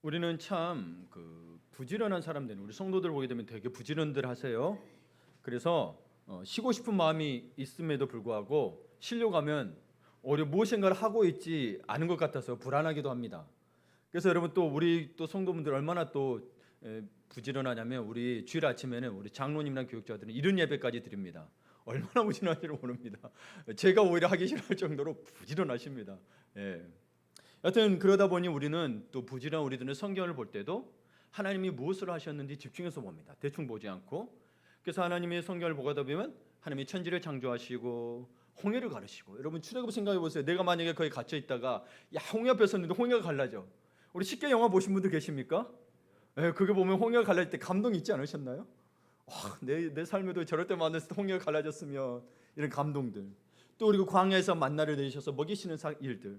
우리는 참 부지런한 사람들, 우리 성도들 보게 되면 되게 부지런들 하세요. 그래서 쉬고 싶은 마음이 있음에도 불구하고 쉬려고 하면 오히려 무엇인가를 하고 있지 않은 것 같아서 불안하기도 합니다. 그래서 여러분 또 우리 또 성도분들 얼마나 또 부지런하냐면 우리 주일 아침에는 우리 장로님이랑 교육자들은 이른 예배까지 드립니다. 얼마나 부지런한지를 모릅니다. 제가 오히려 하기 싫어할 정도로 부지런하십니다. 예. 여튼 그러다 보니 우리는 또 부지런한 우리들은 성경을 볼 때도 하나님이 무엇을 하셨는지 집중해서 봅니다. 대충 보지 않고. 그래서 하나님의 성경을 보다 보면 하나님이 천지를 창조하시고 홍해를 가르시고, 여러분 출애굽 생각해 보세요. 내가 만약에 거기 갇혀 있다가 홍해 앞에 섰는데 홍해가 갈라져. 우리 쉽게 영화 보신 분들 계십니까? 예, 그게 보면 홍해가 갈라질 때 감동 있지 않으셨나요? 내 삶에도 저럴 때 만났을 때 홍해가 갈라졌으면, 이런 감동들. 또 그리고 광야에서 만나를 내리셔서 먹이시는 일들.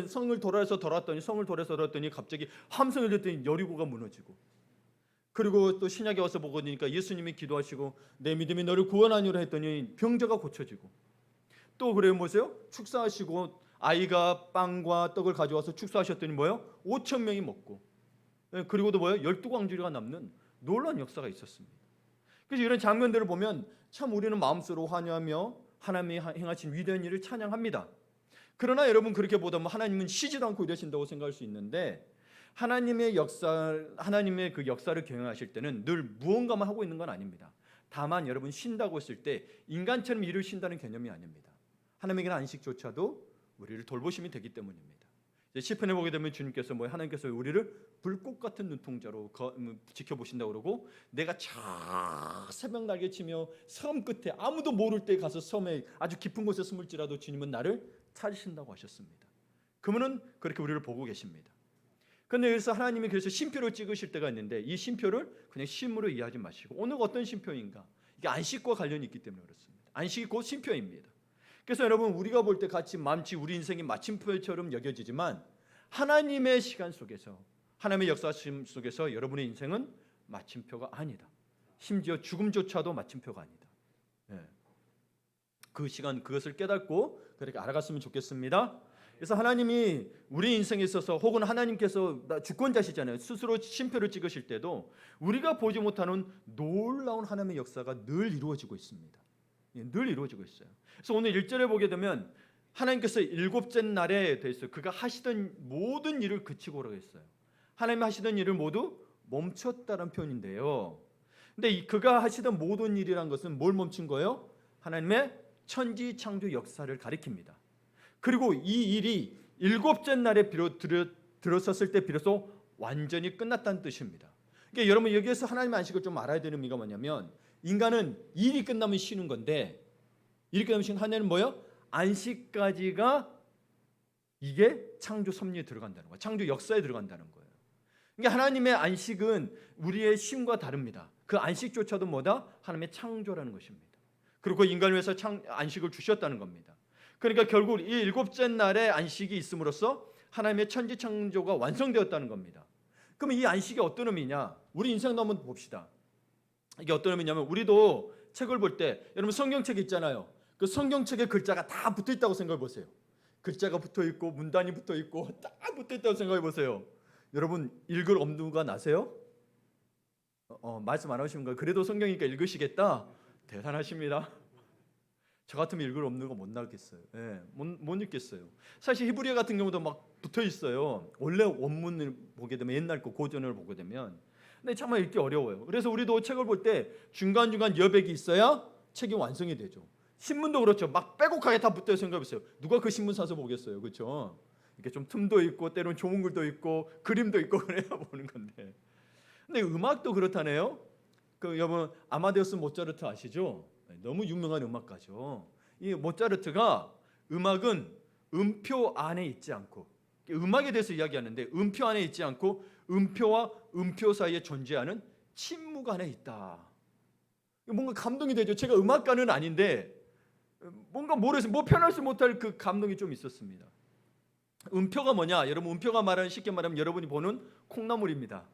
성을 돌아서 돌았더니 갑자기 함성을 듣더니 여리고가 무너지고, 그리고 또 신약에 와서 보니까 예수님이 기도하시고 내 믿음이 너를 구원하니라 했더니 병자가 고쳐지고, 또 그래요 뭐세요? 축사하시고 아이가 빵과 떡을 가져와서 축사하셨더니 뭐예요? 5천 명이 먹고, 그리고도 뭐예요? 12광주리가 남는 놀라운 역사가 있었습니다. 그래서 이런 장면들을 보면 참 우리는 마음속으로 환호하며 하나님이 행하신 위대한 일을 찬양합니다. 그러나 여러분 그렇게 보다 보면 하나님은 쉬지도 않고 일하신다고 생각할 수 있는데, 하나님의 그 역사를 경영하실 때는 늘 무언가만 하고 있는 건 아닙니다. 다만 여러분 쉰다고 했을 때 인간처럼 일을 쉰다는 개념이 아닙니다. 하나님에게는 안식조차도 우리를 돌보심이 되기 때문입니다. 시편에 보게 되면 주님께서 하나님께서 우리를 불꽃 같은 눈동자로 지켜보신다고 그러고, 내가 저 새벽 날개치며 섬 끝에 아무도 모를 때 가서 섬에 아주 깊은 곳에 숨을지라도 주님은 나를 찾으신다고 하셨습니다. 그분은 그렇게 우리를 보고 계십니다. 그런데 그래서 하나님이 그래서 쉼표를 찍으실 때가 있는데, 이 쉼표를 그냥 쉼으로 이해하지 마시고 오늘 어떤 쉼표인가, 이게 안식과 관련이 있기 때문에 그렇습니다. 안식이 곧 쉼표입니다. 그래서 여러분 우리가 볼 때 마치 우리 인생이 마침표처럼 여겨지지만, 하나님의 시간 속에서, 하나님의 역사심 속에서 여러분의 인생은 마침표가 아니다. 심지어 죽음조차도 마침표가 아니다. 그 시간 그것을 깨닫고 그렇게 알아갔으면 좋겠습니다. 그래서 하나님이 우리 인생에 있어서, 혹은 하나님께서 주권자시잖아요. 스스로 쉼표를 찍으실 때도 우리가 보지 못하는 놀라운 하나님의 역사가 늘 이루어지고 있습니다. 늘 이루어지고 있어요. 그래서 오늘 1절에 보게 되면 하나님께서 일곱째 날에 대해서 그가 하시던 모든 일을 그치고 오라고 했어요. 하나님이 하시던 일을 모두 멈췄다는 표현인데요. 근데 그가 하시던 모든 일이란 것은 뭘 멈춘 거예요? 하나님의 천지 창조 역사를 가리킵니다. 그리고 이 일이 일곱째 날에 들어섰을 때 비로소 완전히 끝났다는 뜻입니다. 그러니까 여러분 여기에서 하나님의 안식을 좀 알아야 되는 의미가 뭐냐면, 인간은 일이 끝나면 쉬는 건데, 일이 끝나면 쉬는, 하나님은 뭐예요? 안식까지가 이게 창조 섭리에 들어간다는 거예요. 창조 역사에 들어간다는 거예요. 그러니까 하나님의 안식은 우리의 쉼과 다릅니다. 그 안식조차도 뭐다? 하나님의 창조라는 것입니다. 그리고 인간을 위해서 안식을 주셨다는 겁니다. 그러니까 결국 이 일곱째 날에 안식이 있음으로써 하나님의 천지 창조가 완성되었다는 겁니다. 그러면 이 안식이 어떤 의미냐? 우리 인생도 한번 봅시다. 이게 어떤 의미냐면, 우리도 책을 볼 때, 여러분 성경책 있잖아요. 그 성경책에 글자가 다 붙어 있다고 생각해 보세요. 글자가 붙어 있고 문단이 붙어 있고 딱 붙어 있다고 생각해 보세요. 여러분 읽을 엄두가 나세요? 말씀 안 하시는 거예요. 그래도 성경이니까 읽으시겠다. 대단하십니다. 저 같으면 읽을 엄두가 못 나겠어요. 못 읽겠어요. 사실 히브리어 같은 경우도 막 붙어 있어요. 원래 원문을 보게 되면, 옛날 거 고전을 보게 되면, 근데 정말 읽기 어려워요. 그래서 우리도 책을 볼 때 중간중간 여백이 있어야 책이 완성이 되죠. 신문도 그렇죠. 막 빼곡하게 다 붙어 생각해보세요. 누가 그 신문 사서 보겠어요, 그렇죠? 이렇게 좀 틈도 있고 때로는 좋은 글도 있고 그림도 있고 그래야 보는 건데. 근데 음악도 그렇다네요. 여러분 아마데우스 모차르트 아시죠? 너무 유명한 음악가죠. 이 모차르트가, 음악은 음표 안에 있지 않고, 음악에 대해서 이야기하는데 음표 안에 있지 않고 음표와 음표 사이에 존재하는 침묵 안에 있다. 뭔가 감동이 되죠. 제가 음악가는 아닌데 뭔가 모르겠어요. 표현하지 못할 그 감동이 좀 있었습니다. 음표가 뭐냐? 여러분 음표가 쉽게 말하면 여러분이 보는 콩나물입니다.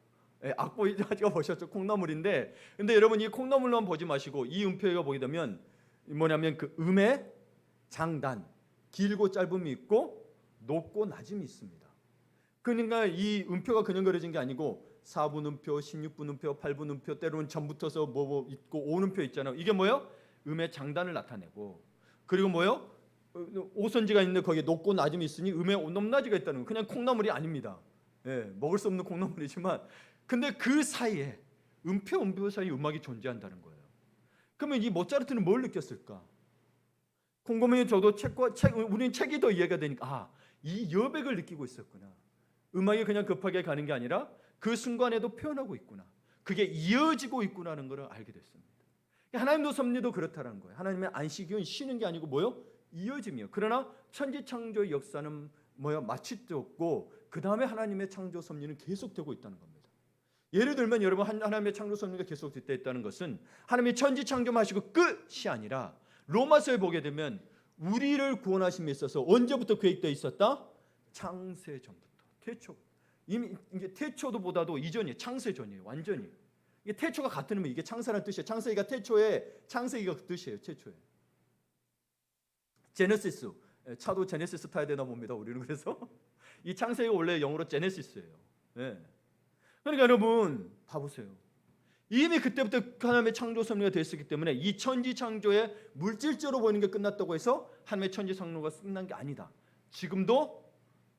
악보가 보셨죠? 콩나물인데, 근데 여러분 이 콩나물만 보지 마시고 이 음표가 보게 되면 뭐냐면 그 음의 장단, 길고 짧음이 있고 높고 낮음이 있습니다. 그러니까 이 음표가 그냥 그려진 게 아니고 4분 음표, 16분 음표, 8분 음표, 때로는 전부터서 뭐 있고 5분음표 있잖아요. 이게 뭐예요? 음의 장단을 나타내고, 그리고 뭐예요? 오선지가 있는데 거기에 높고 낮음이 있으니 음의 높낮이가 있다는 거. 그냥 콩나물이 아닙니다. 예, 먹을 수 없는 콩나물이지만, 근데 그 사이에 음표 사이에 음악이 존재한다는 거예요. 그러면 이 모차르트는 뭘 느꼈을까? 곰곰이 저도 우리는 책이 더 이해가 되니까, 이 여백을 느끼고 있었구나. 음악이 그냥 급하게 가는 게 아니라 그 순간에도 표현하고 있구나. 그게 이어지고 있구나는 걸 알게 됐습니다. 하나님도 섭리도 그렇다는 거예요. 하나님의 안식은 쉬는 게 아니고 뭐요? 이어짐이요. 그러나 천지창조의 역사는 뭐요? 마치되었고 그 다음에 하나님의 창조 섭리는 계속되고 있다는 겁니다. 예를 들면 여러분, 하나님의 창조 섭리가 계속됐다는 것은 하나님이 천지창조하시고 끝이 아니라 로마서에 보게 되면 우리를 구원하심에 있어서 언제부터 계획되어 있었다? 창세 전부터. 태초. 이미 이게 태초도 보다도 이전이에요. 창세 전이에요. 완전히. 이게 태초가 같으면 이게 창세라는 뜻이에요. 창세기가 태초에, 창세기가 그 뜻이에요. 태초에. 제네시스. 차도 제네시스 타야 되나 봅니다. 우리는. 그래서 이 창세기가 원래 영어로 제네시스예요. 네. 그러니까 여러분 봐보세요. 이미 그때부터 하나님의 창조 섭리가 됐었기 때문에 이 천지 창조에 물질적으로 보이는 게 끝났다고 해서 하나님의 천지 창조가 끝난 게 아니다. 지금도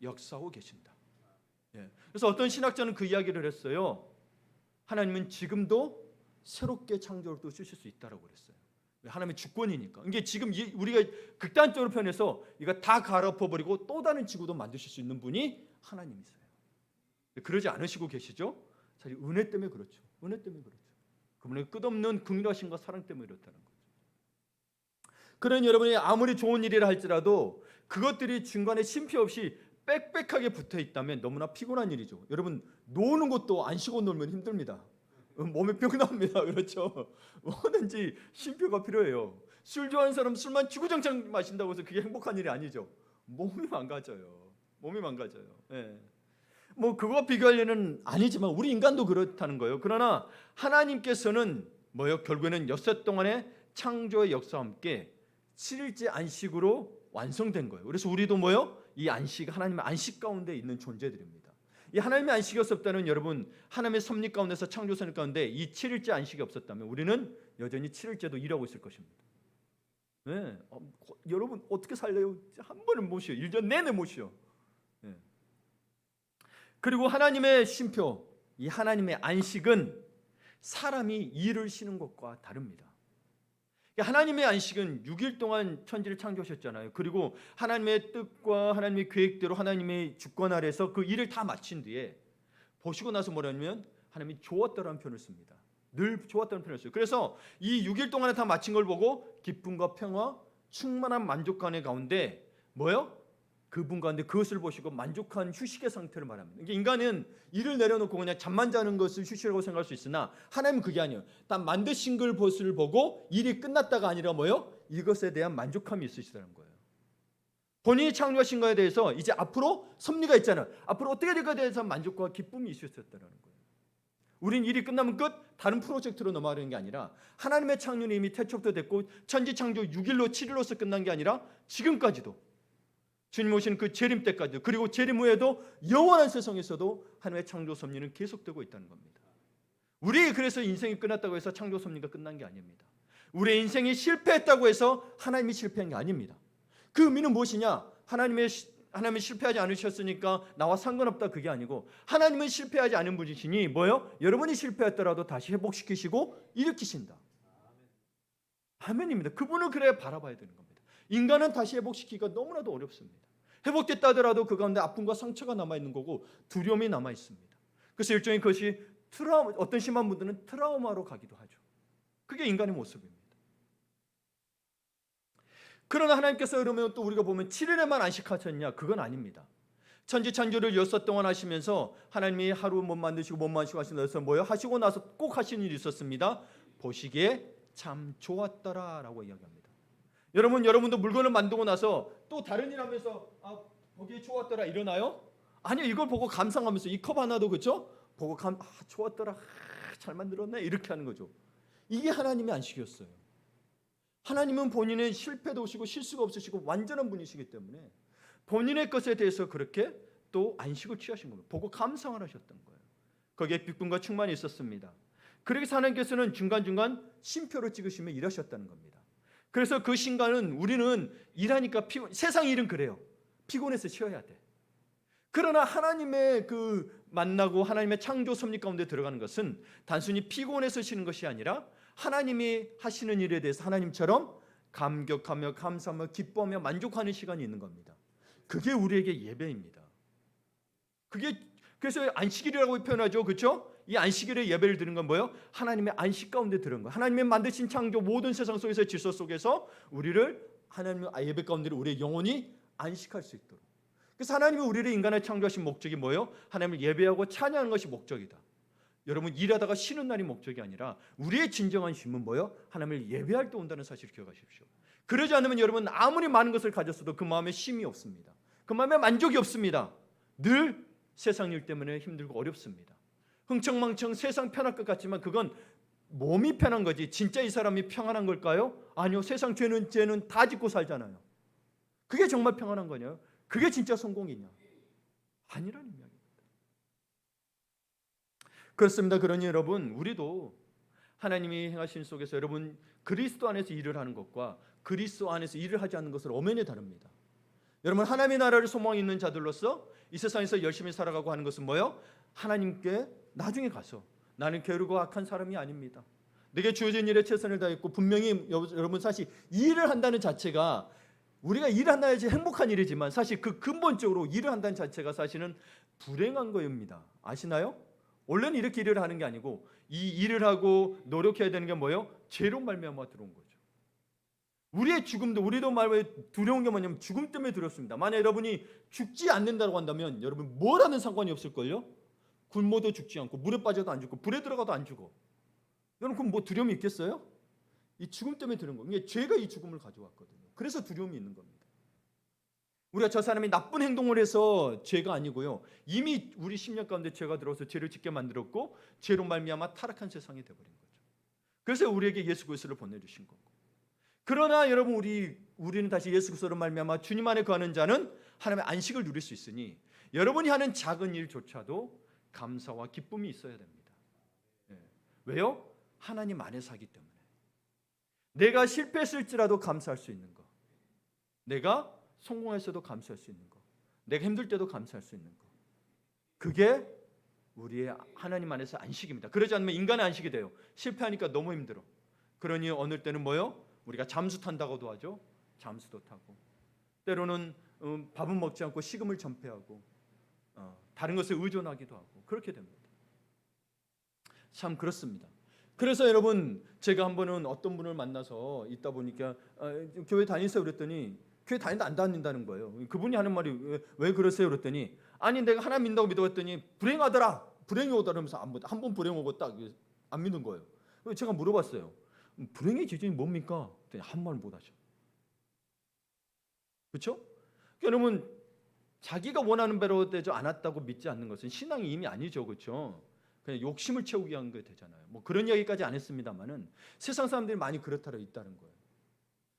역사하고 계신다. 예. 그래서 어떤 신학자는 그 이야기를 했어요. 하나님은 지금도 새롭게 창조를 또 주실 수 있다라고 그랬어요. 하나님의 주권이니까. 이게 지금 우리가 극단적으로 표현해서 이거 다 갈아엎어버리고 또 다른 지구도 만드실 수 있는 분이 하나님이세요. 그러지 않으시고 계시죠? 사실 은혜 때문에 그렇죠. 은혜 때문에 그렇죠. 그분의 끝없는 긍휼하심과 사랑 때문에 그렇다는 거죠. 그런 여러분이 아무리 좋은 일이라 할지라도 그것들이 중간에 쉼표 없이 빽빽하게 붙어 있다면 너무나 피곤한 일이죠. 여러분, 노는 것도 안 쉬고 놀면 힘듭니다. 몸에 병 납니다. 그렇죠? 뭐든지 쉼표가 필요해요. 술 좋아하는 사람 술만 주구장창 마신다고 해서 그게 행복한 일이 아니죠. 몸이 망가져요. 몸이 망가져요. 예. 뭐 그거와 비교할 일은 아니지만 우리 인간도 그렇다는 거예요. 그러나 하나님께서는 뭐요? 결국에는 엿새 동안의 창조의 역사와 함께 7일째 안식으로 완성된 거예요. 그래서 우리도 뭐요? 이 안식, 하나님의 안식 가운데 있는 존재들입니다. 이 하나님의 안식이 없었다면 여러분, 하나님의 섭리 가운데서 창조 섭리 가운데 이 7일째 안식이 없었다면 우리는 여전히 7일째도 일하고 있을 것입니다. 네. 여러분 어떻게 살려요? 한 번은 못 쉬어. 1년 내내 못 쉬어. 네. 그리고 하나님의 쉼표, 이 하나님의 안식은 사람이 일을 쉬는 것과 다릅니다. 하나님의 안식은 6일 동안 천지를 창조하셨잖아요. 그리고 하나님의 뜻과 하나님의 계획대로 하나님의 주권 아래서 그 일을 다 마친 뒤에 보시고 나서 뭐냐면 하나님이 좋았다라는 표현을 씁니다. 늘 좋았다는 표현을 써요. 그래서 이 6일 동안에 다 마친 걸 보고 기쁨과 평화, 충만한 만족감의 가운데 뭐요? 그분 가운데 그것을 보시고 만족한 휴식의 상태를 말합니다. 인간은 일을 내려놓고 그냥 잠만 자는 것을 휴식이라고 생각할 수 있으나 하나님은 그게 아니에요. 딱 만드신 것을 보고 일이 끝났다가 아니라 뭐요? 이것에 대한 만족함이 있으시다는 거예요. 본인이 창조하신 것에 대해서 이제 앞으로 섭리가 있잖아요. 앞으로 어떻게 될까에 대해서 만족과 기쁨이 있으셨다는 거예요. 우린 일이 끝나면 끝, 다른 프로젝트로 넘어가는 게 아니라 하나님의 창조는 이미 태초부터 됐고 천지 창조 6일로 7일로서 끝난 게 아니라 지금까지도 주님 오시는 그 재림 때까지, 그리고 재림 후에도 영원한 세상에서도 하나님의 창조 섭리는 계속되고 있다는 겁니다. 우리 그래서 인생이 끝났다고 해서 창조 섭리가 끝난 게 아닙니다. 우리의 인생이 실패했다고 해서 하나님이 실패한 게 아닙니다. 그 의미는 무엇이냐? 하나님이 실패하지 않으셨으니까 나와 상관없다, 그게 아니고 하나님은 실패하지 않은 분이시니 뭐요? 여러분이 실패했더라도 다시 회복시키시고 일으키신다. 아멘입니다. 그분을 그래야 바라봐야 되는 겁니다. 인간은 다시 회복시키기가 너무나도 어렵습니다. 회복됐다 하더라도 그 가운데 아픔과 상처가 남아있는 거고 두려움이 남아있습니다. 그래서 일종의 그것이 어떤 심한 분들은 트라우마로 가기도 하죠. 그게 인간의 모습입니다. 그러나 하나님께서 그러면 또 우리가 보면 7일에만 안식하셨냐? 그건 아닙니다. 천지창조를 6일 동안 하시면서 하나님이 하루 못 만드시고 못 마시고 하시면서 뭐요? 하시고 나서 꼭 하시는 일이 있었습니다. 보시기에 참 좋았더라 라고 이야기합니다. 여러분도 물건을 만들고 나서 또 다른 일 하면서 보기에 좋았더라 이러나요? 아니요. 이걸 보고 감상하면서 이 컵 하나도 그렇죠? 보고 좋았더라, 잘 만들었네 이렇게 하는 거죠. 이게 하나님의 안식이었어요. 하나님은 본인은 실패도 없으시고 실수가 없으시고 완전한 분이시기 때문에 본인의 것에 대해서 그렇게 또 안식을 취하신 겁니다. 보고 감상을 하셨던 거예요. 거기에 기쁨과 충만이 있었습니다. 그래서 하나님께서는 중간중간 쉼표를 찍으시며 일하셨다는 겁니다. 그래서 그 신간은 우리는 일하니까 세상 일은 그래요. 피곤해서 쉬어야 돼. 그러나 하나님의 그 만나고 하나님의 창조 섭리 가운데 들어가는 것은 단순히 피곤해서 쉬는 것이 아니라 하나님이 하시는 일에 대해서 하나님처럼 감격하며 감사하며 기뻐하며 만족하는 시간이 있는 겁니다. 그게 우리에게 예배입니다. 그게 그래서 안식일이라고 표현하죠. 그렇죠? 이 안식일에 예배를 드리는 건 뭐예요? 하나님의 안식 가운데 들은 거. 하나님의 만드신 창조 모든 세상 속에서 질서 속에서 우리를 하나님의 예배 가운데 우리의 영혼이 안식할 수 있도록. 그래서 하나님이 우리를 인간을 창조하신 목적이 뭐예요? 하나님을 예배하고 찬양하는 것이 목적이다. 여러분 일하다가 쉬는 날이 목적이 아니라 우리의 진정한 쉼은 뭐예요? 하나님을 예배할 때 온다는 사실을 기억하십시오. 그러지 않으면 여러분 아무리 많은 것을 가졌어도 그 마음에 쉼이 없습니다. 그 마음에 만족이 없습니다. 늘 세상 일 때문에 힘들고 어렵습니다. 흥청망청 세상 편할 것 같지만 그건 몸이 편한 거지 진짜 이 사람이 평안한 걸까요? 아니요. 세상 죄는 다 짓고 살잖아요. 그게 정말 평안한 거냐? 그게 진짜 성공이냐? 아니라는 이야기입니다. 그렇습니다. 그러니 여러분 우리도 하나님이 행하신 속에서 여러분 그리스도 안에서 일을 하는 것과 그리스도 안에서 일을 하지 않는 것은 엄연히 다릅니다. 여러분 하나님의 나라를 소망 있는 자들로서 이 세상에서 열심히 살아가고 하는 것은 뭐예요? 하나님께 나중에 가서 나는 게으르고 악한 사람이 아닙니다. 내게 주어진 일에 최선을 다했고 분명히 여러분 사실 일을 한다는 자체가 우리가 일을 한다는 게 행복한 일이지만 사실 그 근본적으로 일을 한다는 자체가 사실은 불행한 거입니다. 아시나요? 원래는 이렇게 일을 하는 게 아니고 이 일을 하고 노력해야 되는 게 뭐예요? 죄로 말미암아 들어온 거죠. 우리의 죽음도 우리도 말하면 두려운 게 뭐냐면 죽음 때문에 두렵습니다. 만약 여러분이 죽지 않는다고 한다면 여러분 뭘 하는 상관이 없을걸요? 굶어도 죽지 않고 물에 빠져도 안 죽고 불에 들어가도 안 죽어. 여러분 그럼 뭐 두려움이 있겠어요? 이 죽음 때문에 두려운 거예요. 죄가 이 죽음을 가져왔거든요. 그래서 두려움이 있는 겁니다. 우리가 저 사람이 나쁜 행동을 해서 죄가 아니고요. 이미 우리 심령 가운데 죄가 들어와서 죄를 짓게 만들었고 죄로 말미암아 타락한 세상이 되어버린 거죠. 그래서 우리에게 예수 그리스도를 보내주신 거고. 그러나 여러분 우리는 다시 예수 그리스도로 말미암아 주님 안에 거하는 자는 하나님의 안식을 누릴 수 있으니 여러분이 하는 작은 일조차도 감사와 기쁨이 있어야 됩니다. 왜요? 하나님 안에서 하기 때문에. 내가 실패했을지라도 감사할 수 있는 거. 내가 성공했어도 감사할 수 있는 거. 내가 힘들 때도 감사할 수 있는 거. 그게 우리의 하나님 안에서 안식입니다. 그러지 않으면 인간의 안식이 돼요. 실패하니까 너무 힘들어. 그러니 어느 때는 뭐요? 우리가 잠수 탄다고도 하죠. 잠수도 타고 때로는 밥은 먹지 않고 식음을 전폐하고 다른 것에 의존하기도 하고 그렇게 됩니다. 참 그렇습니다. 그래서 여러분 제가 한 번은 어떤 분을 만나서 있다 보니까 교회 다니세요 그랬더니 교회 다닌다 안 다닌다는 거예요. 그분이 하는 말이 왜 그러세요 그랬더니 아니 내가 하나님 믿는다고 믿어봤더니 불행하더라. 불행이 오더라면서 한 번 불행 오고 딱 안 믿는 거예요. 제가 물어봤어요. 불행의 기준이 뭡니까? 한 말 못 하죠. 그렇죠? 여러분 자기가 원하는 대로 되지 않았다고 믿지 않는 것은 신앙이 이미 아니죠. 그렇죠? 그냥 욕심을 채우기 위한 게 되잖아요. 뭐 그런 이야기까지 안 했습니다만은 세상 사람들이 많이 그렇다고 있다는 거예요.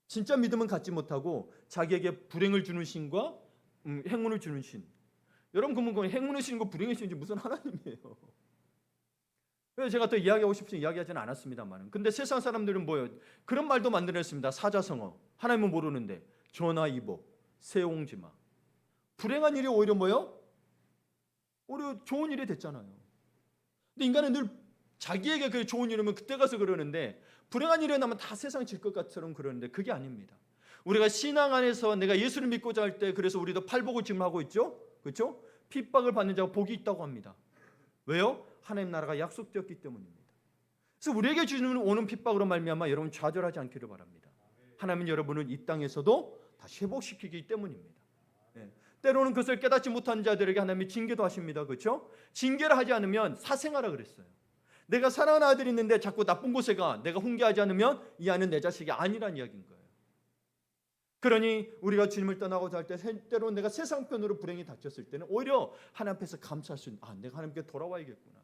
진짜 믿음은 갖지 못하고 자기에게 불행을 주는 신과 행운을 주는 신. 여러분 그러면 행운을 주는 거 불행을 주는 게 무슨 하나님이에요? 그래서 제가 또 이야기하고 싶지만 이야기하지는 않았습니다만 근데 세상 사람들은 뭐예요? 그런 말도 만들어냈습니다. 사자성어. 하나님은 모르는데 전화이복, 세옹지마. 불행한 일이 오히려 뭐예요? 오히려 좋은 일이 됐잖아요. 근데 인간은 늘 자기에게 그 좋은 일이면 그때 가서 그러는데 불행한 일이 나면 다 세상 질 것 같처럼 그러는데 그게 아닙니다. 우리가 신앙 안에서 내가 예수를 믿고자 할 때 그래서 우리도 팔복을 지금 하고 있죠? 그렇죠? 핍박을 받는 자가 복이 있다고 합니다. 왜요? 하나님 나라가 약속되었기 때문입니다. 그래서 우리에게 주는 오는 핍박으로 말미암아 여러분 좌절하지 않기를 바랍니다. 하나님은 여러분을 이 땅에서도 다시 회복시키기 때문입니다. 때로는 그것을 깨닫지 못한 자들에게 하나님이 징계도 하십니다. 그렇죠? 징계를 하지 않으면 사생하라 그랬어요. 내가 사랑하는 아들이 있는데 자꾸 나쁜 곳에 가. 내가 훈계하지 않으면 이 아이는 내 자식이 아니란 이야기인 거예요. 그러니 우리가 주님을 떠나고자 할 때 때로는 내가 세상 편으로 불행이 닥쳤을 때는 오히려 하나님 앞에서 감사할 수 있는 내가 하나님께 돌아와야겠구나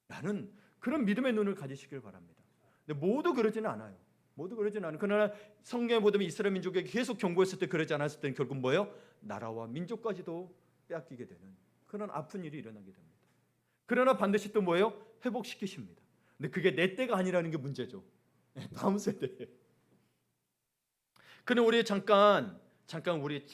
라는 그런 믿음의 눈을 가지시길 바랍니다. 근데 모두 그러지는 않아요. 모두 그러지는 않아요. 그러나 성경에 보면 이스라엘 민족에게 계속 경고했을 때 그러지 않았을 때는 결국 뭐예요? 나라와 민족까지도 빼앗기게 되는 그런 아픈 일이 일어나게 됩니다. 그러나 반드시 또 뭐예요? 회복시키십니다. 근데 그게 내 때가 아니라는 게 문제죠. 다음 세대에. 그는 우리 잠깐 우리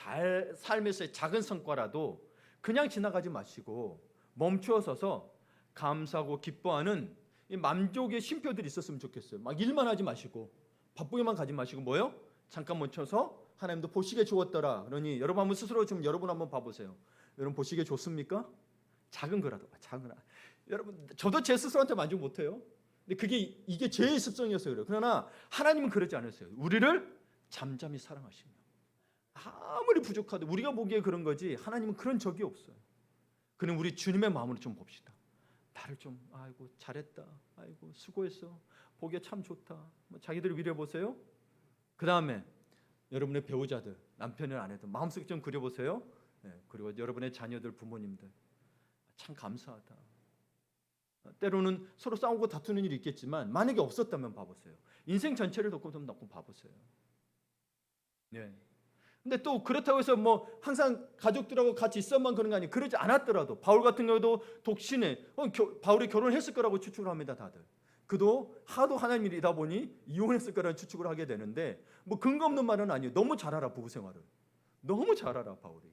삶에서의 작은 성과라도 그냥 지나가지 마시고 멈추어 서서 감사하고 기뻐하는 이 만족의 쉼표들이 있었으면 좋겠어요. 막 일만 하지 마시고 바쁘게만 가지 마시고 뭐요? 잠깐 멈춰서 하나님도 보시기에 좋았더라. 그러니 여러분 한번 스스로 좀 여러분 한번 봐보세요. 여러분 보시기에 좋습니까? 작은 거라도 작은 여러분 저도 제 스스로한테 만족 못해요. 근데 이게 제 습성이었어요. 그래요. 그러나 하나님은 그러지 않으세요. 우리를 잠잠히 사랑하시며 아무리 부족하도 우리가 보기에 그런 거지 하나님은 그런 적이 없어요. 그는 우리 주님의 마음으로 좀 봅시다. 나를 좀 아이고 잘했다. 아이고 수고했어. 보기에 참 좋다. 뭐 자기들 위로해 보세요. 그 다음에 여러분의 배우자들, 남편을 아내들 마음속에 좀 그려보세요. 그리고 여러분의 자녀들, 부모님들 참 감사하다. 때로는 서로 싸우고 다투는 일이 있겠지만 만약에 없었다면 봐보세요. 인생 전체를 놓고 좀 놓고 봐보세요. 네. 근데 또 그렇다고 해서 뭐 항상 가족들하고 같이 있어만 그런 거 아니에요. 그러지 않았더라도 바울 같은 경우도 독신에 바울이 결혼했을 거라고 추측을 합니다. 다들. 그도 하도 하나님 일이다 보니 이혼했을 거라는 추측을 하게 되는데 뭐 근거 없는 말은 아니에요. 너무 잘 알아 부부 생활을. 너무 잘 알아 바울이.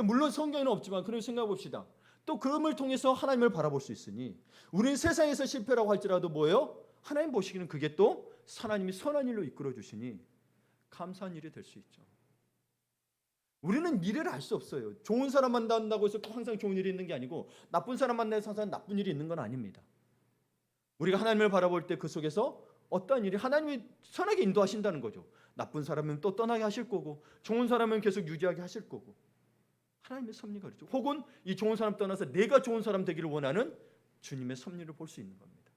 물론 성경에는 없지만 그런 생각해 봅시다. 또 그음을 통해서 하나님을 바라볼 수 있으니 우리는 세상에서 실패라고 할지라도 뭐예요? 하나님 보시기는 그게 또 하나님이 선한 일로 이끌어 주시니 감사한 일이 될 수 있죠. 우리는 미래를 알 수 없어요. 좋은 사람 만난다고 해서 항상 좋은 일이 있는 게 아니고 나쁜 사람 만나서 항상 나쁜 일이 있는 건 아닙니다. 우리가 하나님을 바라볼 때 그 속에서 어떠한 일이 하나님이 선하게 인도하신다는 거죠. 나쁜 사람은 또 떠나게 하실 거고 좋은 사람은 계속 유지하게 하실 거고 하나님의 섭리가 그렇죠. 혹은 이 좋은 사람 떠나서 내가 좋은 사람 되기를 원하는 주님의 섭리를 볼 수 있는 겁니다.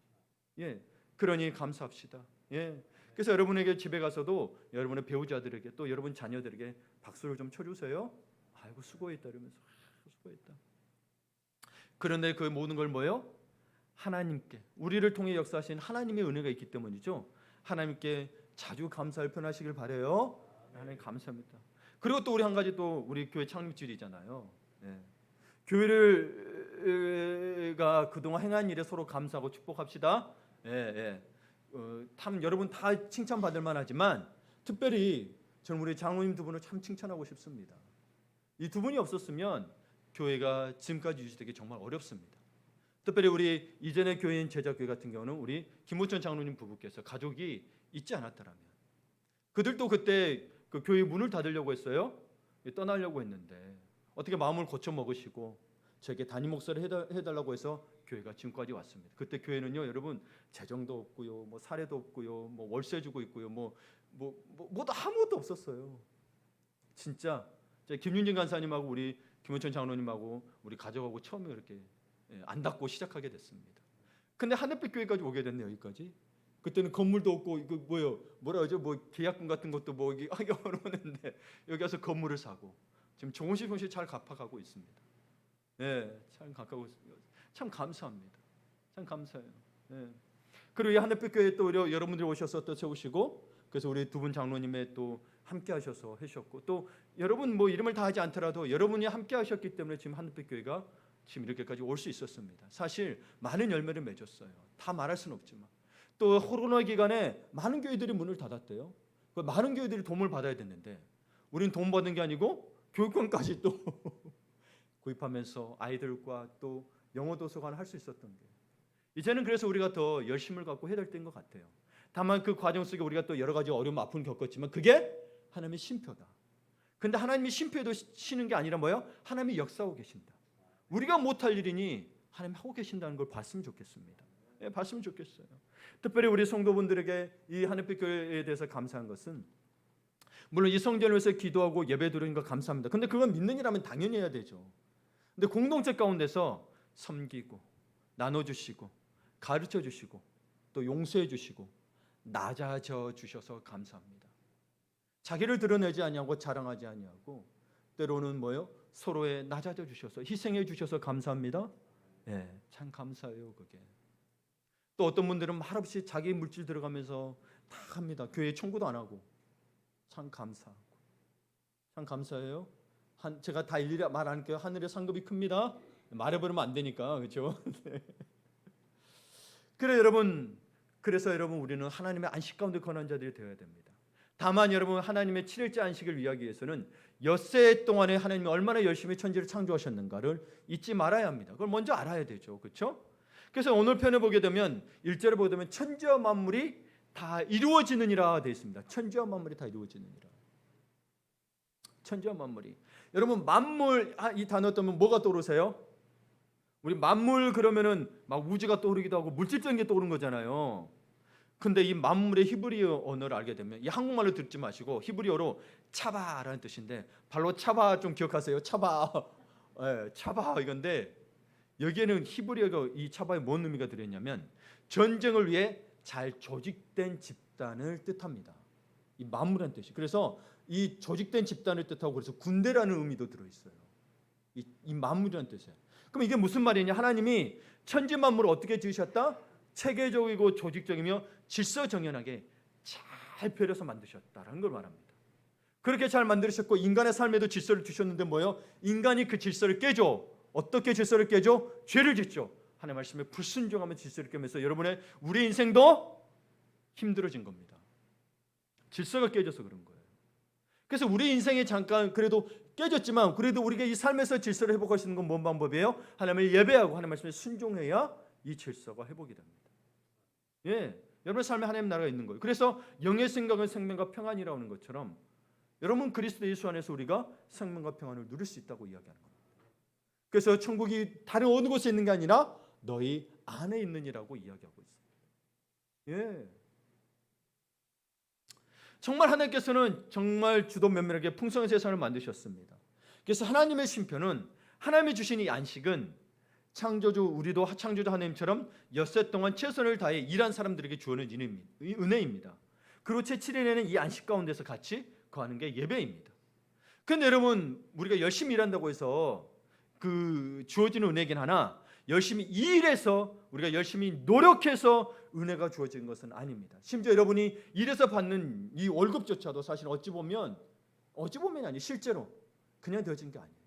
예, 그러니 감사합시다. 예, 그래서 여러분에게 집에 가서도 여러분의 배우자들에게 또 여러분 자녀들에게 박수를 좀 쳐주세요. 아이고 수고했다 이러면서 수고했다. 그런데 그 모든 걸 뭐예요? 하나님께 우리를 통해 역사하신 하나님의 은혜가 있기 때문이죠. 하나님께 자주 감사를 표현하시길 바래요. 하나님 감사합니다. 그리고 또 우리 한 가지 또 우리 교회 창립주일이잖아요. 예. 교회가 그동안 행한 일에 서로 감사하고 축복합시다. 예, 예. 참 여러분 다 칭찬받을 만하지만 특별히 저는 우리 장로님 두 분을 참 칭찬하고 싶습니다. 이 두 분이 없었으면 교회가 지금까지 유지되기 정말 어렵습니다. 특별히 우리 이전의 교회인 제자교회 같은 경우는 우리 김호천 장로님 부부께서 가족이 있지 않았더라면 그들도 그때 그 교회 문을 닫으려고 했어요. 떠나려고 했는데 어떻게 마음을 고쳐 먹으시고 저에게 담임 목사를 해달라고 해서 교회가 지금까지 왔습니다. 그때 교회는요, 여러분 재정도 없고요, 뭐 사례도 없고요, 뭐 월세 주고 있고요, 뭐도 아무것도 없었어요. 진짜 김윤진 간사님하고 우리 김원천 장로님하고 우리 가족하고 처음에 이렇게 안 닫고 시작하게 됐습니다. 근데 하늘빛 교회까지 오게 됐네요. 여기까지. 그때는 건물도 없고 이거 뭐라 하죠? 뭐 계약금 같은 것도 뭐 하기 어려웠는데 여기 와서 건물을 사고 지금 조금씩 잘 갚아가고 있습니다. 네, 참 감사합니다. 참 감사해요. 네. 그리고 이 하늘빛 교회 또 여러분들이 오셔서 또 세우시고 그래서 우리 두 분 장로님의 또 함께 하셔서 해주셨고 또 여러분 뭐 이름을 다 하지 않더라도 여러분이 함께 하셨기 때문에 지금 하늘빛 교회가 지금 이렇게까지 올 수 있었습니다. 사실 많은 열매를 맺었어요. 다 말할 수는 없지만 또 코로나 기간에 많은 교회들이 문을 닫았대요. 많은 교회들이 도움을 받아야 됐는데 우리는 도움 받은 게 아니고 교육권까지 또 구입하면서 아이들과 또 영어 도서관 할 수 있었던 게 이제는 그래서 우리가 더 열심을 갖고 해야 될 때인 것 같아요. 다만 그 과정 속에 우리가 또 여러 가지 어려움 아픔을 겪었지만 그게 하나님의 쉼표다. 근데 하나님이 쉼표도 쉬는 게 아니라 뭐예요? 하나님이 역사하고 계신다. 우리가 못할 일이니 하나님 하고 계신다는 걸 봤으면 좋겠습니다. 예, 봤으면 좋겠어요. 특별히 우리 성도분들에게 이 하늘빛 교회에 대해서 감사한 것은 물론 이 성전을 위해서 기도하고 예배 드리는 거 감사합니다. 근데 그건 믿는 일하면 당연히 해야 되죠. 근데 공동체 가운데서 섬기고 나눠주시고 가르쳐주시고 또 용서해주시고 낮아져 주셔서 감사합니다. 자기를 드러내지 아니하고 자랑하지 아니하고 때로는 뭐요? 서로에 낮아져 주셔서 희생해 주셔서 감사합니다. 예, 참 감사해요 그게. 또 어떤 분들은 말없이 자기 물질 들어가면서 다 합니다. 교회 청구도 안 하고 참 감사하고 참 감사해요. 제가 다 일일이 말하니까 하늘의 상급이 큽니다. 말해버리면 안 되니까, 그렇죠? 그래 여러분, 그래서 여러분 우리는 하나님의 안식 가운데 거하는 자들이 되어야 됩니다. 다만 여러분 하나님의 7일째 안식을 위하기 위해서는 엿새 동안에 하나님이 얼마나 열심히 천지를 창조하셨는가를 잊지 말아야 합니다. 그걸 먼저 알아야 되죠, 그렇죠? 그래서 오늘 편에 보게 되면 1절에 보게 되면 천지와 만물이 다 이루어지느니라 되어 있습니다. 천지와 만물이 다 이루어지느니라. 천지와 만물이. 여러분 만물 이 단어 뜨면 뭐가 떠오르세요? 우리 만물 그러면은 막 우주가 떠오르기도 하고 물질적인 게 떠오르는 거잖아요. 근데 이 만물의 히브리어 언어를 알게 되면 이 한국말로 듣지 마시고 히브리어로 차바라는 뜻인데 바로 차바 좀 기억하세요? 차바. 네, 차바 이건데 여기에는 히브리어가 이 차바에 뭔 의미가 들어있냐면 전쟁을 위해 잘 조직된 집단을 뜻합니다. 이 만물이라는 뜻이. 그래서 이 조직된 집단을 뜻하고 그래서 군대라는 의미도 들어있어요. 이 만물이라는 뜻이에요. 그럼 이게 무슨 말이냐? 하나님이 천지 만물을 어떻게 지으셨다? 체계적이고 조직적이며 질서정연하게 잘 펴려서 만드셨다라는 걸 말합니다. 그렇게 잘 만드셨고 인간의 삶에도 질서를 주셨는데 뭐예요? 인간이 그 질서를 깨죠. 어떻게 질서를 깨죠? 죄를 짓죠. 하나님 말씀에 불순종하면 질서를 깨면서 여러분의 우리 인생도 힘들어진 겁니다. 질서가 깨져서 그런 거예요. 그래서 우리 인생이 잠깐 그래도 깨졌지만 그래도 우리가 이 삶에서 질서를 회복할 수 있는 건 뭔 방법이에요? 하나님을 예배하고 하나님 말씀에 순종해야 이 질서가 회복이 됩니다. 예, 여러분의 삶에 하나님 나라가 있는 거예요. 그래서 영의 생각은 생명과 평안이라는 것처럼 여러분 그리스도 예수 안에서 우리가 생명과 평안을 누릴 수 있다고 이야기하는 겁니다. 그래서 천국이 다른 어느 곳에 있는 게 아니라 너희 안에 있느니라고 이야기하고 있습니다. 예. 정말 하나님께서는 정말 주도 면밀하게 풍성한 세상을 만드셨습니다. 그래서 하나님의 쉼표는 하나님이 주신 이 안식은 창조주 우리도 창조주 하나님처럼 엿새 동안 최선을 다해 일한 사람들에게 주어진 은혜입니다. 그리고 제7일에는 이 안식 가운데서 같이 거하는 게 예배입니다. 그런데 여러분 우리가 열심히 일한다고 해서 그 주어지는 은혜이긴 하나 열심히 일해서 우리가 열심히 노력해서 은혜가 주어진 것은 아닙니다. 심지어 여러분이 일해서 받는 이 월급조차도 사실 어찌 보면 아니 실제로 그냥 되어진 게 아니에요.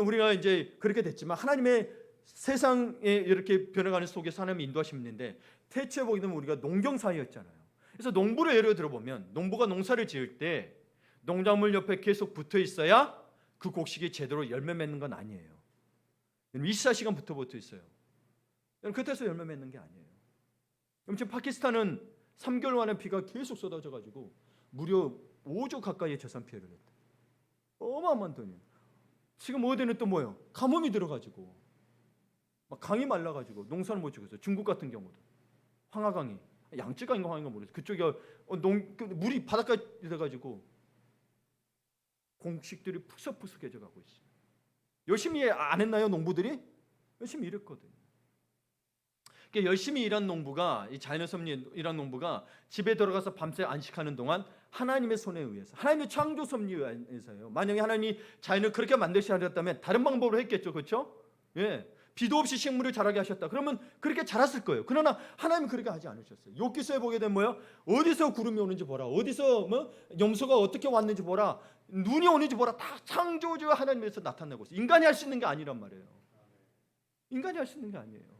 우리가 이제 그렇게 됐지만 하나님의 세상에 이렇게 변해가는 속에서 하나님이 인도하시는데 태초에 보게 되면 우리가 농경사회였잖아요. 그래서 농부를 예를 들어보면 농부가 농사를 지을 때 농작물 옆에 계속 붙어 있어야 그 곡식이 제대로 열매 맺는 건 아니에요. 24시간 붙어 있어요. 그때서 열매 맺는 게 아니에요. 지금 파키스탄은 3개월 만에 비가 계속 쏟아져가지고 무려 5조 가까이의 재산 피해를 했다. 어마어마한 돈이에요. 지금 어디는 또 뭐예요? 가뭄이 들어가지고 막 강이 말라가지고 농사를 못 지고 있어요. 중국 같은 경우도 황하강이 양쯔강인가 황인가 모르겠어요. 그쪽에 물이 바닷가에 돼가지고 공식들이 푸석푸석해져가고 있어요. 열심히 안 했나요? 농부들이? 열심히 일했거든요. 그러니까 열심히 일한 농부가 이 자연의 섭리에 일한 농부가 집에 들어가서 밤새 안식하는 동안 하나님의 손에 의해서 하나님의 창조 섭리에 의해서요. 만약에 하나님이 자연을 그렇게 만드셨다면 다른 방법으로 했겠죠, 그렇죠? 예, 비도 없이 식물을 자라게 하셨다. 그러면 그렇게 자랐을 거예요. 그러나 하나님은 그렇게 하지 않으셨어요. 욥기서에 보게 되면 뭐요? 어디서 구름이 오는지 보라. 어디서 염소가 어떻게 왔는지 보라. 눈이 오는지 보라. 다 창조주 하나님에서 나타나고 있어요. 인간이 할 수 있는 게 아니란 말이에요. 인간이 할 수 있는 게 아니에요.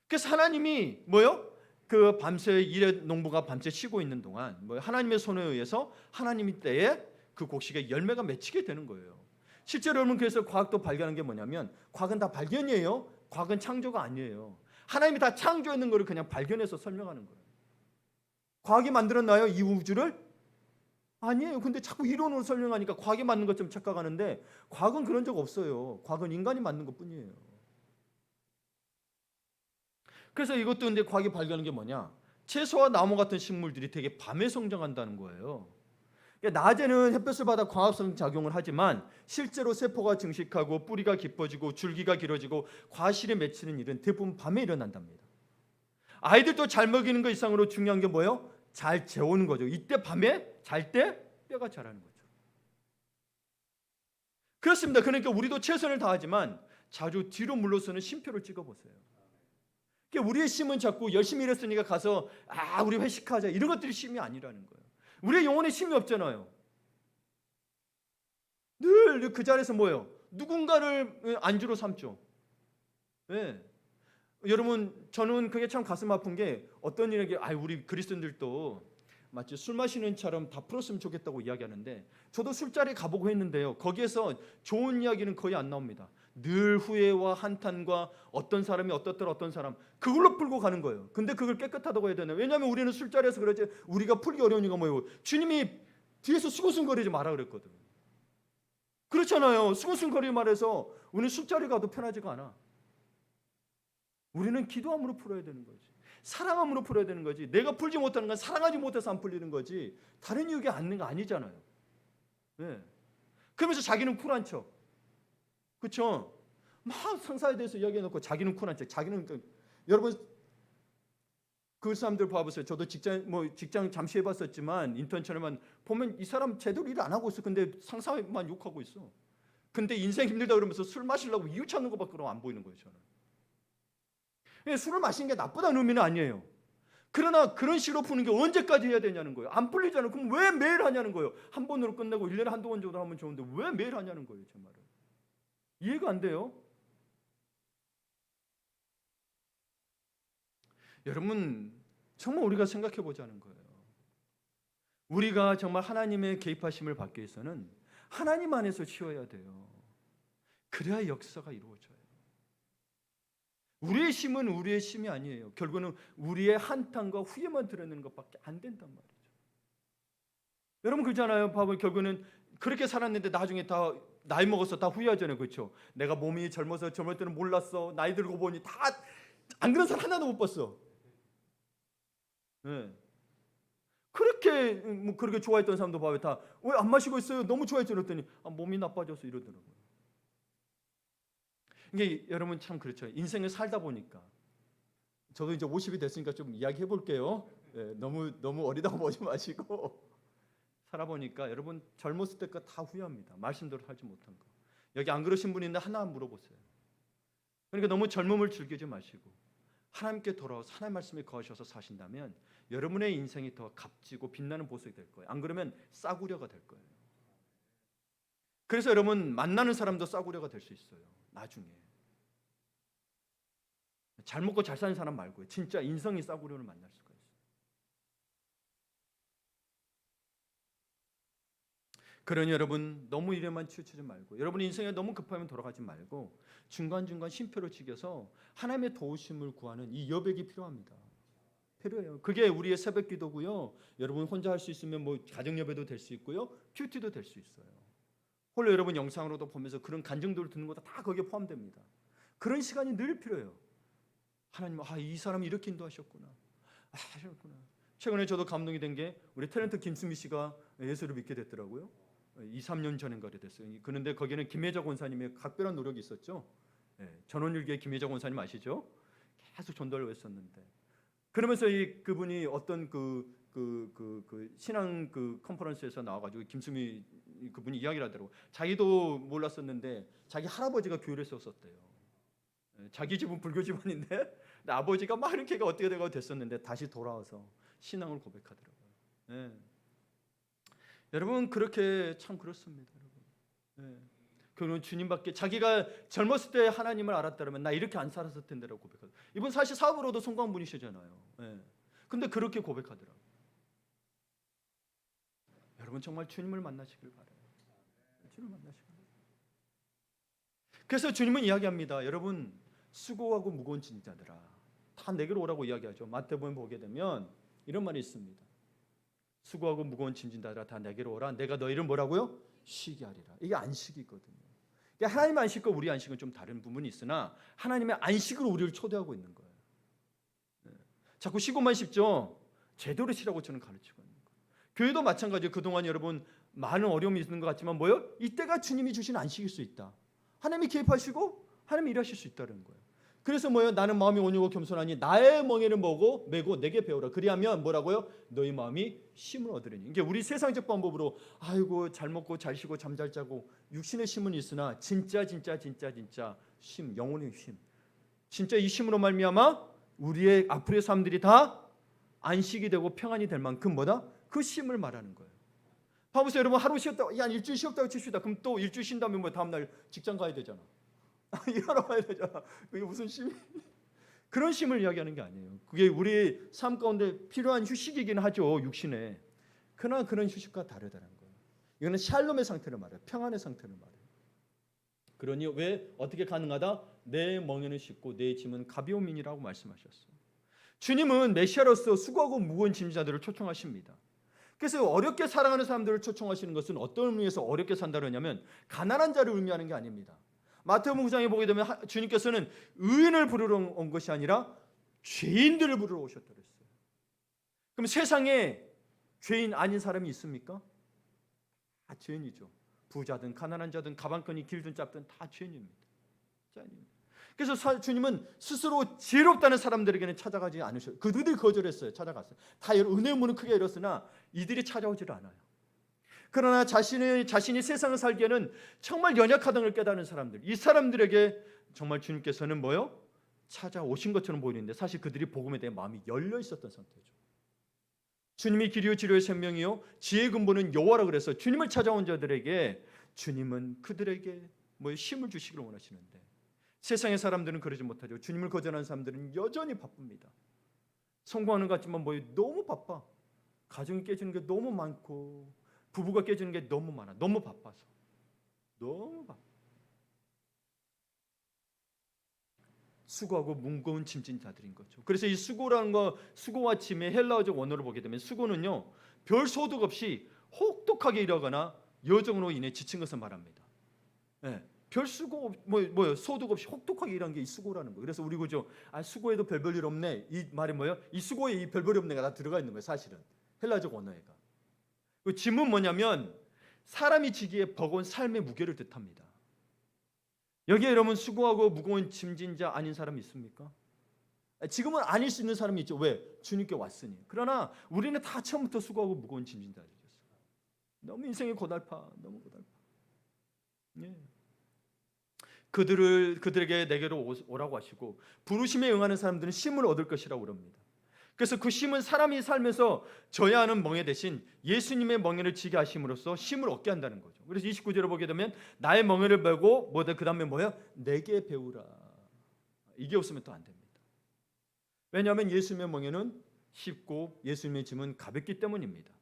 그래서 하나님이 뭐요? 그 밤새 일에 농부가 밤새 쉬고 있는 동안 하나님의 손에 의해서 하나님의 때에 그 곡식의 열매가 맺히게 되는 거예요. 실제로 여러분 그래서 과학도 발견한 게 뭐냐면 과학은 다 발견이에요. 과학은 창조가 아니에요. 하나님이 다 창조했는 거를 그냥 발견해서 설명하는 거예요. 과학이 만들었나요? 이 우주를? 아니에요. 근데 자꾸 이론으로 설명하니까 과학이 만든 것처럼 착각하는데 과학은 그런 적 없어요. 과학은 인간이 만든 것뿐이에요. 그래서 이것도 근데 과학이 발견한 게 뭐냐? 채소와 나무 같은 식물들이 되게 밤에 성장한다는 거예요. 그러니까 낮에는 햇볕을 받아 광합성 작용을 하지만 실제로 세포가 증식하고 뿌리가 깊어지고 줄기가 길어지고 과실이 맺히는 일은 대부분 밤에 일어난답니다. 아이들도 잘 먹이는 것 이상으로 중요한 게 뭐예요? 잘 재우는 거죠. 이때 밤에 잘 때 뼈가 자라는 거죠. 그렇습니다. 그러니까 우리도 최선을 다하지만 자주 뒤로 물러서는 쉼표를 찍어보세요. 그러니까 우리의 쉼은 자꾸 열심히 일했으니까 가서 우리 회식하자 이런 것들이 쉼이 아니라는 거예요. 우리의 영혼에 쉼이 없잖아요. 늘 그 자리에서 뭐예요? 누군가를 안주로 삼죠. 예. 여러분, 저는 그게 참 가슴 아픈 게 어떤 일에게 우리 그리스도인들도 마치 술 마시는 처럼 다 풀었으면 좋겠다고 이야기하는데, 저도 술자리 가보고 했는데요, 거기에서 좋은 이야기는 거의 안 나옵니다. 늘 후회와 한탄과 어떤 사람이 어떻더라 어떤 사람, 그걸로 풀고 가는 거예요. 근데 그걸 깨끗하다고 해야 되나요? 왜냐하면 우리는 술자리에서 그러지, 우리가 풀기 어려운 이유가 뭐예요? 주님이 뒤에서 수고순거리지 마라 그랬거든. 그렇잖아요. 수고순거리지 말해서 우리는 술자리 가도 편하지가 않아. 우리는 기도함으로 풀어야 되는 거지. 사랑함으로 풀어야 되는 거지. 내가 풀지 못하는 건 사랑하지 못해서 안 풀리는 거지, 다른 이유가 않는 거 아니잖아요. 네. 그러면서 자기는 쿨한 척, 그렇죠? 막 상사에 대해서 이야기해놓고 자기는 쿨한 척, 자기는 여러분 그 사람들 봐보세요. 저도 직장 잠시 해봤었지만 인턴처럼만 보면 이 사람 제대로 일 안 하고 있어. 근데 상사만 욕하고 있어. 근데 인생 힘들다 그러면서 술 마시려고 이유 찾는 것밖에 안 보이는 거예요, 저는. 술을 마시는 게 나쁘다는 의미는 아니에요. 그러나 그런 식으로 푸는 게 언제까지 해야 되냐는 거예요. 안 풀리잖아요. 그럼 왜 매일 하냐는 거예요. 한 번으로 끝내고 1년에 한두 번 정도 하면 좋은데 왜 매일 하냐는 거예요, 제 말은. 이해가 안 돼요. 여러분, 정말 우리가 생각해 보자는 거예요. 우리가 정말 하나님의 개입하심을 받기 위해서는 하나님 안에서 치워야 돼요. 그래야 역사가 이루어져요. 우리의 힘은 우리의 힘이 아니에요. 결국은 우리의 한탄과 후회만 드러내는 것밖에 안 된단 말이죠. 여러분 그렇잖아요. 봐보면 결국은 그렇게 살았는데 나중에 다 나이 먹어서 다 후회하잖아요. 그렇죠? 내가 몸이 젊어서 젊을 때는 몰랐어. 나이 들고 보니 다 안 그런 사람 하나도 못 봤어. 네. 그렇게 좋아했던 사람도 봐요. 다 왜 안 마시고 있어요? 너무 좋아했죠. 그랬더니 몸이 나빠져서 이러더라고요. 이게 여러분 참 그렇죠. 인생을 살다 보니까, 저도 이제 50이 됐으니까 좀 이야기해 볼게요. 네, 너무 어리다고 보지 마시고 살아보니까 여러분 젊었을 때가 다 후회합니다. 말씀대로 살지 못한 거. 여기 안 그러신 분 있는데 하나 물어보세요. 그러니까 너무 젊음을 즐기지 마시고 하나님께 돌아와서 하나님 말씀에 거하셔서 사신다면 여러분의 인생이 더 값지고 빛나는 보석이 될 거예요. 안 그러면 싸구려가 될 거예요. 그래서 여러분 만나는 사람도 싸구려가 될 수 있어요. 나중에 잘 먹고 잘 사는 사람 말고요. 진짜 인성이 싸구려를 만날 수가 있어요. 그러니 여러분 너무 일에만 치우치지 말고, 여러분 인생에 너무 급하면 돌아가지 말고 중간중간 쉼표를 지켜서 하나님의 도우심을 구하는 이 여백이 필요합니다. 필요해요. 그게 우리의 새벽 기도고요. 여러분 혼자 할 수 있으면 가정 예배도 될 수 있고요. 큐티도 될 수 있어요. 홀로 여러분 영상으로도 보면서 그런 간증들을 듣는 것도 다 거기에 포함됩니다. 그런 시간이 늘 필요해요. 하나님, 이 사람이 이렇게 인도하셨구나. 하셨구나. 최근에 저도 감동이 된 게 우리 탤런트 김수미 씨가 예수를 믿게 됐더라고요. 2, 3년 전인가 됐어요. 그런데 거기는 김혜자 권사님의 각별한 노력이 있었죠. 전원일교의 김혜자 권사님 아시죠? 계속 전도를 했었는데, 그러면서 그분이 어떤 신앙 컨퍼런스에서 나와가지고 김수미 그분이 이야기를 하더라고. 자기도 몰랐었는데 자기 할아버지가 교회를 썼었대요. 자기 집은 불교 집안인데 아버지가 막 이렇게 어떻게 되고 됐었는데 다시 돌아와서 신앙을 고백하더라고요. 네. 여러분 그렇게 참 그렇습니다. 여러분. 그러면 주님밖에, 자기가 젊었을 때 하나님을 알았다면 나 이렇게 안 살았을 텐데라고 고백하더라고요. 이분 사실 사업으로도 성공한 분이시잖아요. 근데 그렇게 고백하더라고요. 여러분 정말 주님을 만나시길 바라요. 주님을 만나시길 바라요. 그래서 주님은 이야기합니다. 여러분 수고하고 무거운 짐 자들아 다 내게로 오라고 이야기하죠. 마태복음 보게 되면 이런 말이 있습니다. 수고하고 무거운 짐진 자들아 다 내게로 오라. 내가 너희를 뭐라고요? 쉬게 하리라. 이게 안식이거든요. 하나님의 안식과 우리 안식은 좀 다른 부분이 있으나 하나님의 안식으로 우리를 초대하고 있는 거예요. 자꾸 쉬고만 싶죠. 제대로 쉬라고 저는 가르치고 있는 거예요. 교회도 마찬가지예요. 그동안 여러분 많은 어려움이 있는 것 같지만 이때가 주님이 주신 안식일 수 있다. 하나님이 개입하시고 하나님이 일하실 수 있다는 거예요. 그래서 나는 마음이 온유하고 겸손하니 나의 멍에를 메고 내게 배우라. 그리하면 뭐라고요? 너희 마음이 쉼을 얻으리니. 이게 우리 세상적 방법으로 잘 먹고 잘 쉬고 잠 잘 자고 육신의 쉼은 있으나 진짜 쉼, 영혼의 쉼, 진짜 이 쉼으로 말미암아 우리의 앞으로의 삶들이 다 안식이 되고 평안이 될 만큼 그 쉼을 말하는 거예요. 봐보세요, 여러분. 하루 쉬었다, 야, 일주일 쉬었다고 칩시다. 그럼 또 일주일 쉰 다음에 뭐 다음날 직장 가야 되잖아. 일하러 가야 되잖아. 그게 무슨 쉼이? 그런 쉼을 이야기하는 게 아니에요. 그게 우리 삶 가운데 필요한 휴식이긴 하죠, 육신에. 그러나 그런 휴식과 다르다는 거예요. 이거는 샬롬의 상태를 말해요. 평안의 상태를 말해요. 그러니 왜 어떻게 가능하다? 내 멍에는 쉽고 내 짐은 가벼움이니라고 말씀하셨어요. 주님은 메시아로서 수고하고 무거운 짐자들을 초청하십니다. 그래서 어렵게 살아가는 사람들을 초청하시는 것은 어떤 의미에서 어렵게 산다 그러냐면 가난한 자를 의미하는 게 아닙니다. 마태복음 9장에 보게 되면 주님께서는 의인을 부르러 온 것이 아니라 죄인들을 부르러 오셨다 그랬어요. 그럼 세상에 죄인 아닌 사람이 있습니까? 다 죄인이죠. 부자든 가난한 자든 가방끈이 길든 짧든 다 죄인입니다. 그래서 주님은 스스로 지혜롭다는 사람들에게는 찾아가지 않으셔요. 그들이 거절했어요. 찾아갔어요. 다 은혜의 문은 크게 열었으나 이들이 찾아오질 않아요. 그러나 자신이 세상을 살기에는 정말 연약하다는 걸 깨닫는 사람들, 이 사람들에게 정말 주님께서는 뭐요? 찾아오신 것처럼 보이는데 사실 그들이 복음에 대해 마음이 열려 있었던 상태죠. 주님이 길이요 지혜의 생명이요 지혜의 근본은 여호와라 그래서 주님을 찾아온 자들에게 주님은 그들에게 힘을 주시기를 원하시는데 세상의 사람들은 그러지 못하죠. 주님을 거절하는 사람들은 여전히 바쁩니다. 성공하는 것 같지만 너무 바빠. 가정이 깨지는 게 너무 많고 부부가 깨지는 게 너무 많아. 너무 바빠서. 너무 바빠. 수고하고 무거운 짐진 자들인 거죠. 그래서 이 수고라는 거, 수고와 짐의 헬라어적 원어를 보게 되면 수고는요, 별 소득 없이 혹독하게 일하거나 여정으로 인해 지친 것을 말합니다. 네. 별 수고 소득 없이 혹독하게 일한 게 이 수고라는 거예요. 그래서 우리 그죠? 수고해도 별별 일 없네. 이 말이 뭐예요? 이 수고에 이 별별이 없네가 다 들어가 있는 거예요. 사실은 헬라적 언어에가. 그 짐은 뭐냐면 사람이 지기에 버거운 삶의 무게를 뜻합니다. 여기에 여러분 수고하고 무거운 짐진 자 아닌 사람이 있습니까? 지금은 아닐 수 있는 사람이 있죠. 왜? 주님께 왔으니. 그러나 우리는 다 처음부터 수고하고 무거운 짐진 자들이었어요. 너무 인생이 고달파. 너무 고달파. 예. 그들에게 내게로 오라고 하시고 부르심에 응하는 사람들은 쉼을 얻을 것이라고 그럽니다. 그래서 그 쉼은 사람이 살면서 져야 하는 멍에 대신 예수님의 멍에를 지게 하심으로써 쉼을 얻게 한다는 거죠. 그래서 29절을 보게 되면 나의 멍에를 메고 그 다음에 뭐야? 내게 배우라. 이게 없으면 또 안 됩니다. 왜냐하면 예수님의 멍에는 쉽고 예수님의 짐은 가볍기 때문입니다.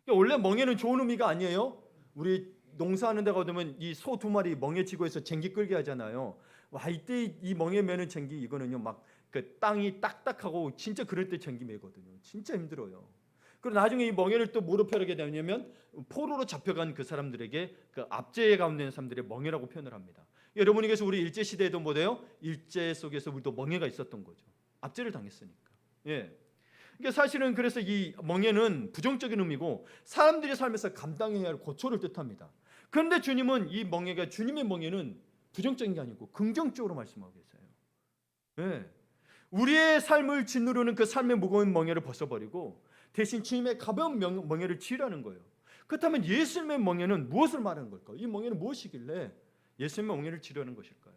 그러니까 원래 멍에는 좋은 의미가 아니에요. 우리 농사하는 데 가면 이 소 2마리 멍에 지고 해서 쟁기 끌게 하잖아요. 와, 이때 이 멍에 매는 쟁기 이거는요 막 그 땅이 딱딱하고 진짜 그럴 때 쟁기 매거든요. 진짜 힘들어요. 그리고 나중에 이 멍에를 또 뭐로 표현하게 되냐면 포로로 잡혀간 그 사람들에게 그 압제 가운데 있는 사람들의 멍에라고 표현을 합니다. 여러분이 그래서 우리 일제 시대에도 뭐래요? 일제 속에서 우리도 멍에가 있었던 거죠. 압제를 당했으니까. 예. 그러니까 사실은 그래서 이 멍에는 부정적인 의미고 사람들이 삶에서 감당해야 할 고초를 뜻합니다. 그런데 주님은 이 멍에가 주님의 멍에는 부정적인 게 아니고 긍정적으로 말씀하고 계세요. 네. 우리의 삶을 짓누르는 그 삶의 무거운 멍에를 벗어버리고 대신 주님의 가벼운 멍에를 지으라는 거예요. 그렇다면 예수님의 멍에는 무엇을 말하는 걸까요? 이 멍에는 무엇이길래 예수님의 멍에를 지으라는 것일까요?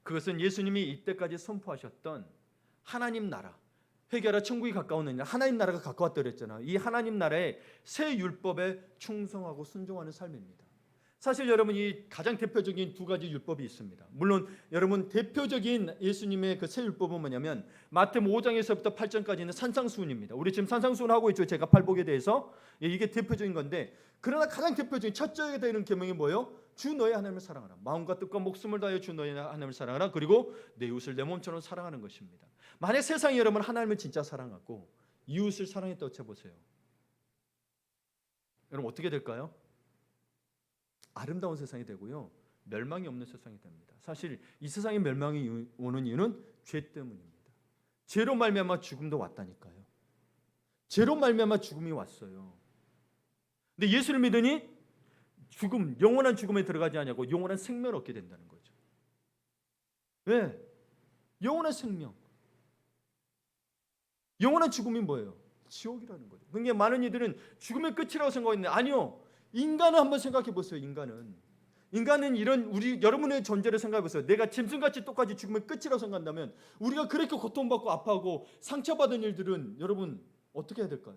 그것은 예수님이 이때까지 선포하셨던 하나님 나라, 회개하라 천국이 가까웠느냐, 하나님 나라가 가까웠다 그랬잖아요. 이 하나님 나라의 새 율법에 충성하고 순종하는 삶입니다. 사실 여러분 이 가장 대표적인 두 가지 율법이 있습니다. 물론 여러분 대표적인 예수님의 그 새 율법은 뭐냐면 마태복음 5장에서부터 8장까지는 산상수훈입니다. 우리 지금 산상수훈 하고 있죠. 제가 팔복에 대해서 이게 대표적인 건데 그러나 가장 대표적인 첫째가 되는 계명이 뭐예요? 주 너의 하나님을 사랑하라. 마음과 뜻과 목숨을 다하여 주 너의 하나님을 사랑하라. 그리고 내 이웃을 내 몸처럼 사랑하는 것입니다. 만약 세상이 여러분 하나님을 진짜 사랑하고 이웃을 사랑했다고 쳐보세요. 여러분 어떻게 될까요? 아름다운 세상이 되고요. 멸망이 없는 세상이 됩니다. 사실 이 세상에 멸망이 오는 이유는 죄 때문입니다. 죄로 말미암아 죽음도 왔다니까요. 죄로 말미암아 죽음이 왔어요. 근데 예수를 믿으니 죽음, 영원한 죽음에 들어가지 않냐고 영원한 생명을 얻게 된다는 거죠. 왜? 영원한 생명. 영원한 죽음이 뭐예요? 지옥이라는 거죠. 그러니까 많은 이들은 죽음의 끝이라고 생각했는데 아니요. 인간은 한번 생각해 보세요. 인간은 이런 여러분의 존재를 생각해 보세요. 내가 짐승같이 똑같이 죽음의 끝이라고 생각한다면 우리가 그렇게 고통받고 아파하고 상처받은 일들은 여러분 어떻게 해야 될까요?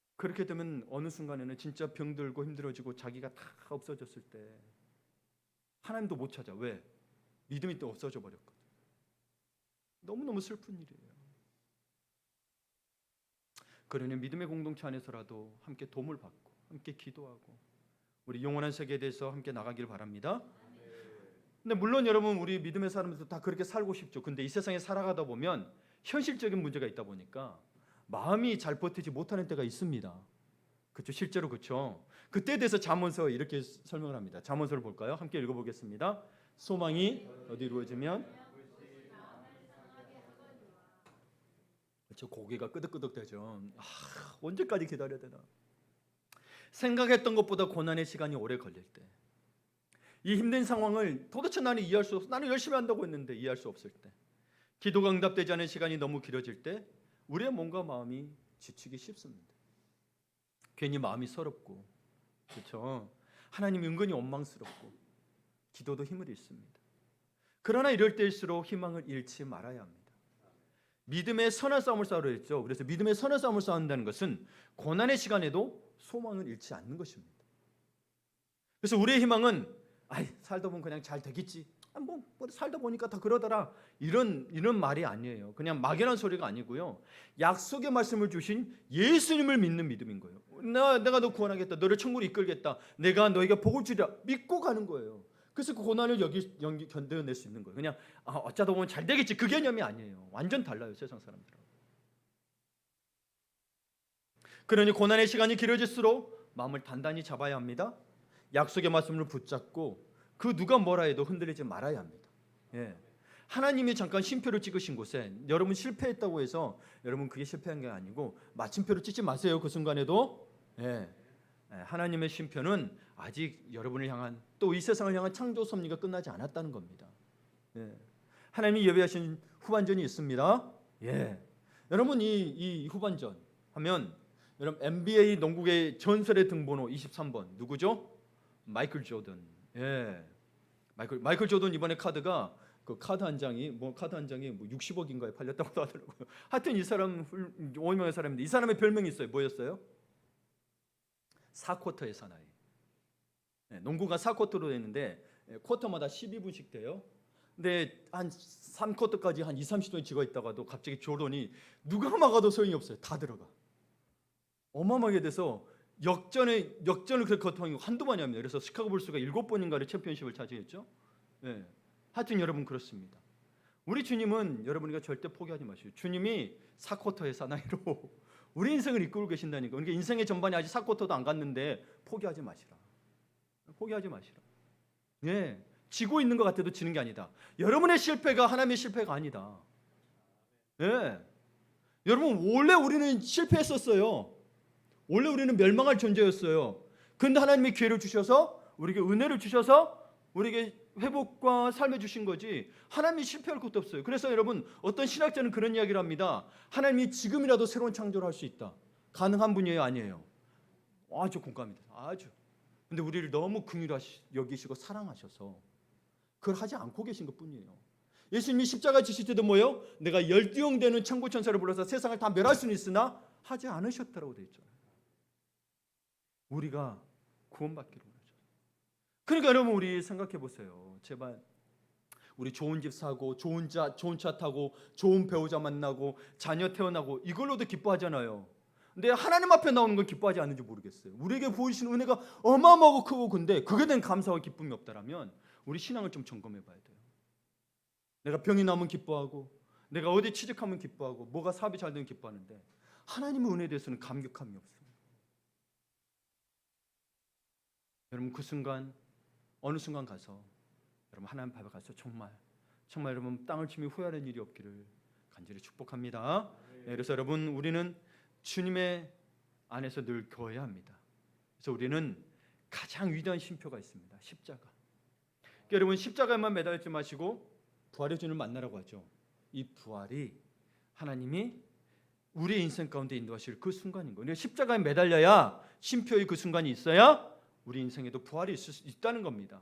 그렇게 되면 어느 순간에는 진짜 병들고 힘들어지고 자기가 다 없어졌을 때 하나님도 못 찾아. 왜? 믿음이 또 없어져 버렸거든. 너무너무 슬픈 일이에요. 그러니 믿음의 공동체 안에서라도 함께 도움을 받고 함께 기도하고 우리 영원한 세계에 대해서 함께 나가길 바랍니다. 근데 물론 여러분 우리 믿음의 사람들도 다 그렇게 살고 싶죠. 근데 이 세상에 살아가다 보면 현실적인 문제가 있다 보니까 마음이 잘 버티지 못하는 때가 있습니다. 그렇죠? 실제로 그렇죠. 그때에 대해서 잠언서 이렇게 설명을 합니다. 잠언서를 볼까요? 함께 읽어보겠습니다. 소망이 어디 이루어지면 그렇죠. 고개가 끄덕끄덕대죠. 언제까지 기다려야 되나? 생각했던 것보다 고난의 시간이 오래 걸릴 때, 이 힘든 상황을 도대체 나는 이해할 수 없어. 나는 열심히 한다고 했는데 이해할 수 없을 때, 기도가 응답되지 않은 시간이 너무 길어질 때 우리의 몸과 마음이 지치기 쉽습니다. 괜히 마음이 서럽고, 그렇죠? 하나님이 은근히 원망스럽고 기도도 힘을 잃습니다. 그러나 이럴 때일수록 희망을 잃지 말아야 합니다. 믿음의 선한 싸움을 싸우려 했죠. 그래서 믿음의 선한 싸움을 싸운다는 것은 고난의 시간에도 소망을 잃지 않는 것입니다. 그래서 우리의 희망은 살다 보면 그냥 잘 되겠지. 뭐 살다 보니까 다 그러더라. 이런 말이 아니에요. 그냥 막연한 소리가 아니고요. 약속의 말씀을 주신 예수님을 믿는 믿음인 거예요. 내가 너 구원하겠다. 너를 천국으로 이끌겠다. 내가 너에게 복을 주리라. 믿고 가는 거예요. 그래서 그 고난을 견뎌낼 수 있는 거예요. 그냥 어쩌다 보면 잘 되겠지. 그 개념이 아니에요. 완전 달라요. 세상 사람들하고. 그러니 고난의 시간이 길어질수록 마음을 단단히 잡아야 합니다. 약속의 말씀을 붙잡고 그 누가 뭐라 해도 흔들리지 말아야 합니다. 하나님이 잠깐 쉼표를 찍으신 곳에 여러분 실패했다고 해서 여러분 그게 실패한 게 아니고 마침표를 찍지 마세요. 그 순간에도 하나님의 쉼표는 아직 여러분을 향한 또 이 세상을 향한 창조 섭리가 끝나지 않았다는 겁니다. 하나님이 예비하신 후반전이 있습니다. 여러분 이 후반전 하면 여러분 NBA 농구의 전설의 등번호 23번 누구죠? 마이클 조던. 마이클 조던 이번에 카드가 그 카드 한 장이 60억인가에 팔렸다고 하더라고요. 하여튼 이 사람 오유명한 사람인데 이 사람의 별명이 있어요. 뭐였어요? 4쿼터의 사나이. 농구가 4쿼터로 되는데 쿼터마다 12분씩 돼요. 근데 한 3쿼터까지 한 20-30분이 지고 있다가도 갑자기 조던이 누가 막아도 소용이 없어요. 다 들어가. 어마어마하게 돼서 역전을 그렇게 거통한 게 한두 번이 아닙니다. 그래서 시카고 불스가 7번인가를 챔피언십을 차지했죠. 하여튼 여러분 그렇습니다. 우리 주님은 여러분이가 절대 포기하지 마시오. 주님이 4쿼터의 사나이로 우리 인생을 이끌고 계신다니까. 그러니까 인생의 전반이 아직 4쿼터도 안 갔는데 포기하지 마시라. 포기하지 마시라. 지고 있는 것 같아도 지는 게 아니다. 여러분의 실패가 하나님의 실패가 아니다. 여러분 원래 우리는 실패했었어요. 원래 우리는 멸망할 존재였어요. 그런데 하나님이 기회를 주셔서 우리에게 은혜를 주셔서 우리에게 회복과 삶을 주신 거지 하나님이 실패할 것도 없어요. 그래서 여러분 어떤 신학자는 그런 이야기를 합니다. 하나님이 지금이라도 새로운 창조를 할 수 있다. 가능한 분이에요? 아니에요? 아주 공감합니다. 아주. 근데 우리를 너무 긍휼히 여기시고 사랑하셔서 그걸 하지 않고 계신 것뿐이에요. 예수님이 십자가 지실 때도 뭐예요? 내가 12형 되는 천부 천사를 불러서 세상을 다 멸할 수는 있으나 하지 않으셨다라고 되어 있잖아요. 우리가 구원받기로 원하죠. 그러니까 여러분 우리 생각해 보세요. 제발 우리 좋은 집 사고 좋은 차 타고 좋은 배우자 만나고 자녀 태어나고 이걸로도 기뻐하잖아요. 근데 하나님 앞에 나오는 건 기뻐하지 않는지 모르겠어요. 우리에게 보이신 은혜가 어마어마하고 크고 근데 그게 된 감사와 기쁨이 없다라면 우리 신앙을 좀 점검해 봐야 돼요. 내가 병이 나면 기뻐하고 내가 어디 취직하면 기뻐하고 뭐가 사업이 잘 되면 기뻐하는데 하나님의 은혜에 대해서는 감격함이 없어요. 여러분 그 순간 어느 순간 가서 여러분 하나님 앞에 가서 정말 여러분 땅을 치며 후회하는 일이 없기를 간절히 축복합니다. 그래서 여러분 우리는 주님의 안에서 늘 거해야 합니다. 그래서 우리는 가장 위대한 쉼표가 있습니다. 십자가. 그러니까 여러분 십자가에만 매달리지 마시고 부활의 주님을 만나라고 하죠. 이 부활이 하나님이 우리의 인생 가운데 인도하실 그 순간인 거예요. 십자가에 매달려야 쉼표의 그 순간이 있어야 우리 인생에도 부활이 있을 수 있다는 겁니다.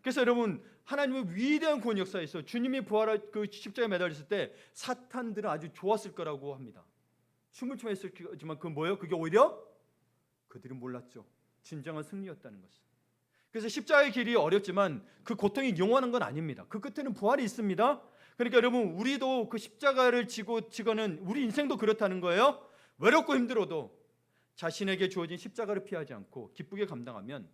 그래서 여러분 하나님의 위대한 구원 역사에서 주님이 부활할 그 십자가에 매달렸을 때 사탄들은 아주 좋았을 거라고 합니다. 춤을 춰 했었지만 그 뭐예요? 그게 오히려 그들이 몰랐죠. 진정한 승리였다는 것을. 그래서 십자가의 길이 어렵지만 그 고통이 영원한 건 아닙니다. 그 끝에는 부활이 있습니다. 그러니까 여러분, 우리도 그 십자가를 지고는 우리 인생도 그렇다는 거예요. 외롭고 힘들어도 자신에게 주어진 십자가를 피하지 않고 기쁘게 감당하면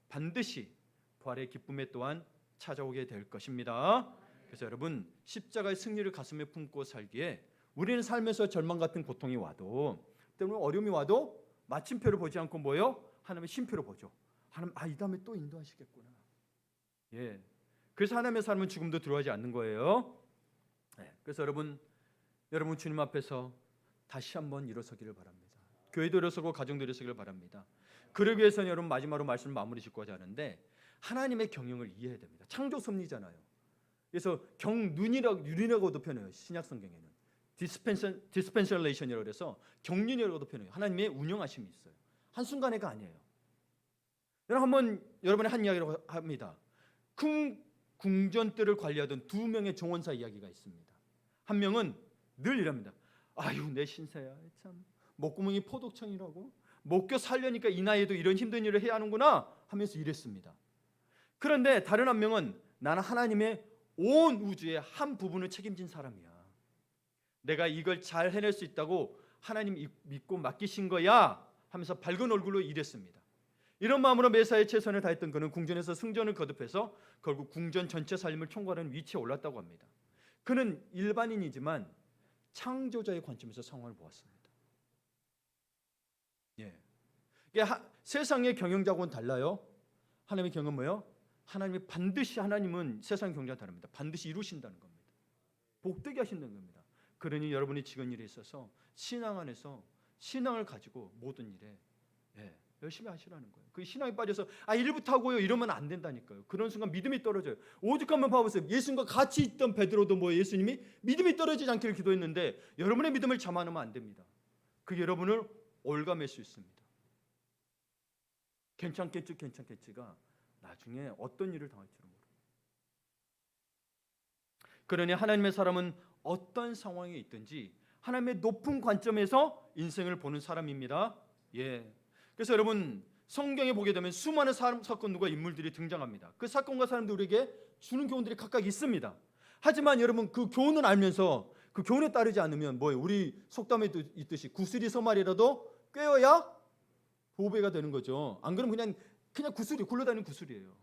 반드시 부활의 기쁨에 또한 찾아오게 될 것입니다. 그래서 여러분, 십자가의 승리를 가슴에 품고 살기에 우리는 삶에서 절망 같은 고통이 와도, 때문에 어려움이 와도 마침표를 보지 않고 뭐요? 하나님의 쉼표를 보죠. 하나님, 이 다음에 또 인도하시겠구나. 예. 그래서 하나님의 삶은 죽음도 두려워하지 않는 거예요. 예. 그래서 여러분 주님 앞에서 다시 한번 일어서기를 바랍니다. 교회도 일어서고 가정도 일어서기를 바랍니다. 그러기 위해서는 여러분 마지막으로 말씀을 마무리 짓고자 하는데, 하나님의 경영을 이해해야 됩니다. 창조 섭리잖아요. 그래서 경륜이라고도 표현해요. 신약 성경에는 디스펜셜레이션이라고 해서 경륜이라고도 표현해요. 하나님의 운영하심이 있어요. 한순간에가 아니에요. 여러분, 여러분의 한 이야기라고 합니다. 큰 궁전들을 관리하던 두 명의 종원사 이야기가 있습니다. 한 명은 늘 이랍니다. 아유, 내 신세야, 참 목구멍이 포독청이라고, 먹고 살려니까 이 나이에도 이런 힘든 일을 해야 하는구나 하면서 일했습니다. 그런데 다른 한 명은 나는 하나님의 온 우주의 한 부분을 책임진 사람이야. 내가 이걸 잘 해낼 수 있다고 하나님 믿고 맡기신 거야 하면서 밝은 얼굴로 일했습니다. 이런 마음으로 매사에 최선을 다했던 그는 궁전에서 승전을 거듭해서 결국 궁전 전체 살림을 총괄하는 위치에 올랐다고 합니다. 그는 일반인이지만 창조자의 관점에서 상황을 보았습니다. 예. 세상의 경영자하고는 달라요. 하나님의 경영은 뭐예요? 하나님은 세상 경영자와 다릅니다. 반드시 이루신다는 겁니다. 복되게 하신다는 겁니다. 그러니 여러분이 지금 일에 있어서 신앙 안에서 신앙을 가지고 모든 일에 열심히 하시라는 거예요. 그 신앙에 빠져서 일부터 하고요 이러면 안 된다니까요. 그런 순간 믿음이 떨어져요. 오죽 한번 봐보세요. 예수님과 같이 있던 베드로도 예수님이 믿음이 떨어지지 않기를 기도했는데, 여러분의 믿음을 자만하면 안 됩니다. 그게 여러분을 올가맬 수 있습니다. 괜찮겠지가 나중에 어떤 일을 당할지는 모릅니다. 그러니 하나님의 사람은 어떤 상황에 있든지 하나님의 높은 관점에서 인생을 보는 사람입니다. 예. 그래서 여러분, 성경에 보게 되면 수많은 사건과 인물들이 등장합니다. 그 사건과 사람들이 우리에게 주는 교훈들이 각각 있습니다. 하지만 여러분, 그 교훈을 알면서 그 교훈에 따르지 않으면 우리 속담에도 있듯이 구슬이 서말이라도 꿰어야 보배가 되는 거죠. 안 그러면 그냥 구슬이 굴러다니는 구슬이에요.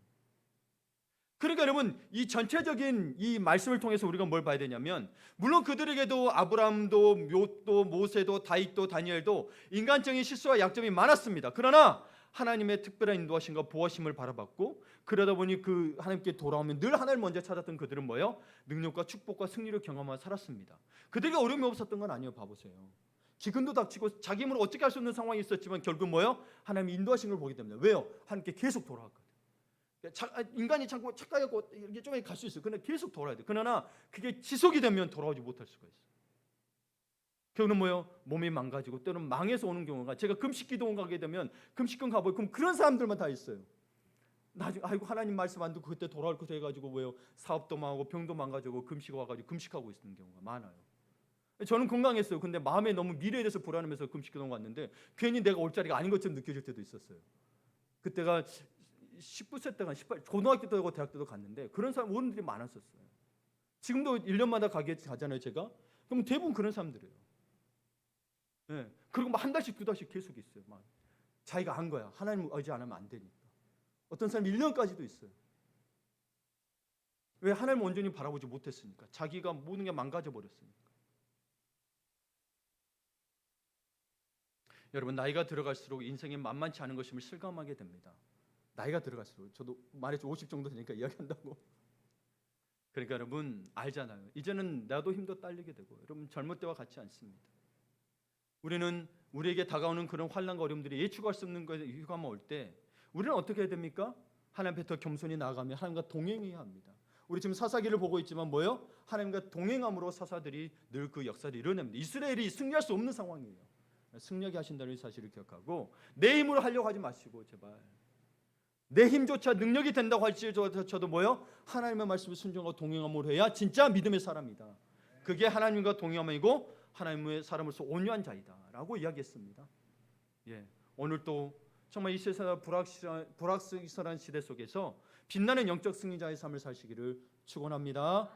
그러니까 여러분, 이 전체적인 이 말씀을 통해서 우리가 뭘 봐야 되냐면, 물론 그들에게도 아브라함도 욥도 모세도 다윗도 다니엘도 인간적인 실수와 약점이 많았습니다. 그러나 하나님의 특별한 인도하심과 보호하심을 바라봤고, 그러다 보니 그 하나님께 돌아오면 늘 하나님을 먼저 찾았던 그들은 뭐예요? 능력과 축복과 승리를 경험하며 살았습니다. 그들에게 어려움이 없었던 건 아니에요. 봐보세요. 기근도 닥치고 자기 힘으로 어떻게 할 수 없는 상황이 있었지만 결국 뭐예요? 하나님의 인도하심을 보게 됩니다. 왜요? 하나님께 계속 돌아왔거든요. 인간이 자꾸 착각하고 이렇게 좀 갈 수 있어요. 그러나 계속 돌아야 돼요. 그러나 그게 지속이 되면 돌아오지 못할 수가 있어요. 결국은 뭐예요? 몸이 망가지고 때로는 망해서 오는 경우가, 제가 금식기도원 가게 되면 금식권 가보고 그럼 그런 사람들만 다 있어요. 나중에 하나님 말씀 안 듣고 그때 돌아올 것 해가지고 사업도 망하고 병도 망가지고 금식 와가지고 금식하고 있는 경우가 많아요. 저는 건강했어요. 근데 마음에 너무 미래에 대해서 불안하면서 금식기도원 갔는데 괜히 내가 올 자리가 아닌 것처럼 느껴질 때도 있었어요. 그때가 19세 때가 18, 고등학교 때고 대학 때도 갔는데 그런 사람 어른들이 많았었어요. 지금도 1년마다 가잖아요, 제가. 그럼 대부분 그런 사람들이에요. 예. 그리고 한 달씩 두 달씩 계속 있어요. 자기가 한 거야. 하나님 의지 안 하면 안 되니까. 어떤 사람 1년까지도 있어요. 왜? 하나님 온전히 바라보지 못했으니까. 자기가 모든 게 망가져 버렸으니까. 여러분, 나이가 들어갈수록 인생이 만만치 않은 것임을 실감하게 됩니다. 나이가 들어갈수록. 저도 말했죠. 50 정도 되니까 이야기한다고. 그러니까 여러분 알잖아요. 이제는 나도 힘도 딸리게 되고, 여러분 젊을 때와 같지 않습니다. 우리는 우리에게 다가오는 그런 환난과 어려움들이 예측할 수 없는 것에 휴가만 올 때 우리는 어떻게 해야 됩니까? 하나님 앞에 더 겸손히 나아가며 하나님과 동행해야 합니다. 우리 지금 사사기를 보고 있지만 뭐예요? 하나님과 동행함으로 사사들이 늘 그 역사를 이뤄냅니다. 이스라엘이 승리할 수 없는 상황이에요. 승리하게 하신다는 사실을 기억하고, 내 힘으로 하려고 하지 마시고, 제발 내 힘조차 능력이 된다고 할지라도 뭐예요? 하나님의 말씀을 순종하고 동행함으로 해야 진짜 믿음의 사람이다. 그게 하나님과 동행함이고 하나님의 사람으로서 온유한 자이다 라고 이야기했습니다. 예, 오늘 또 정말 이 세상 불확실한 시대 속에서 빛나는 영적 승리자의 삶을 사시기를 축원합니다.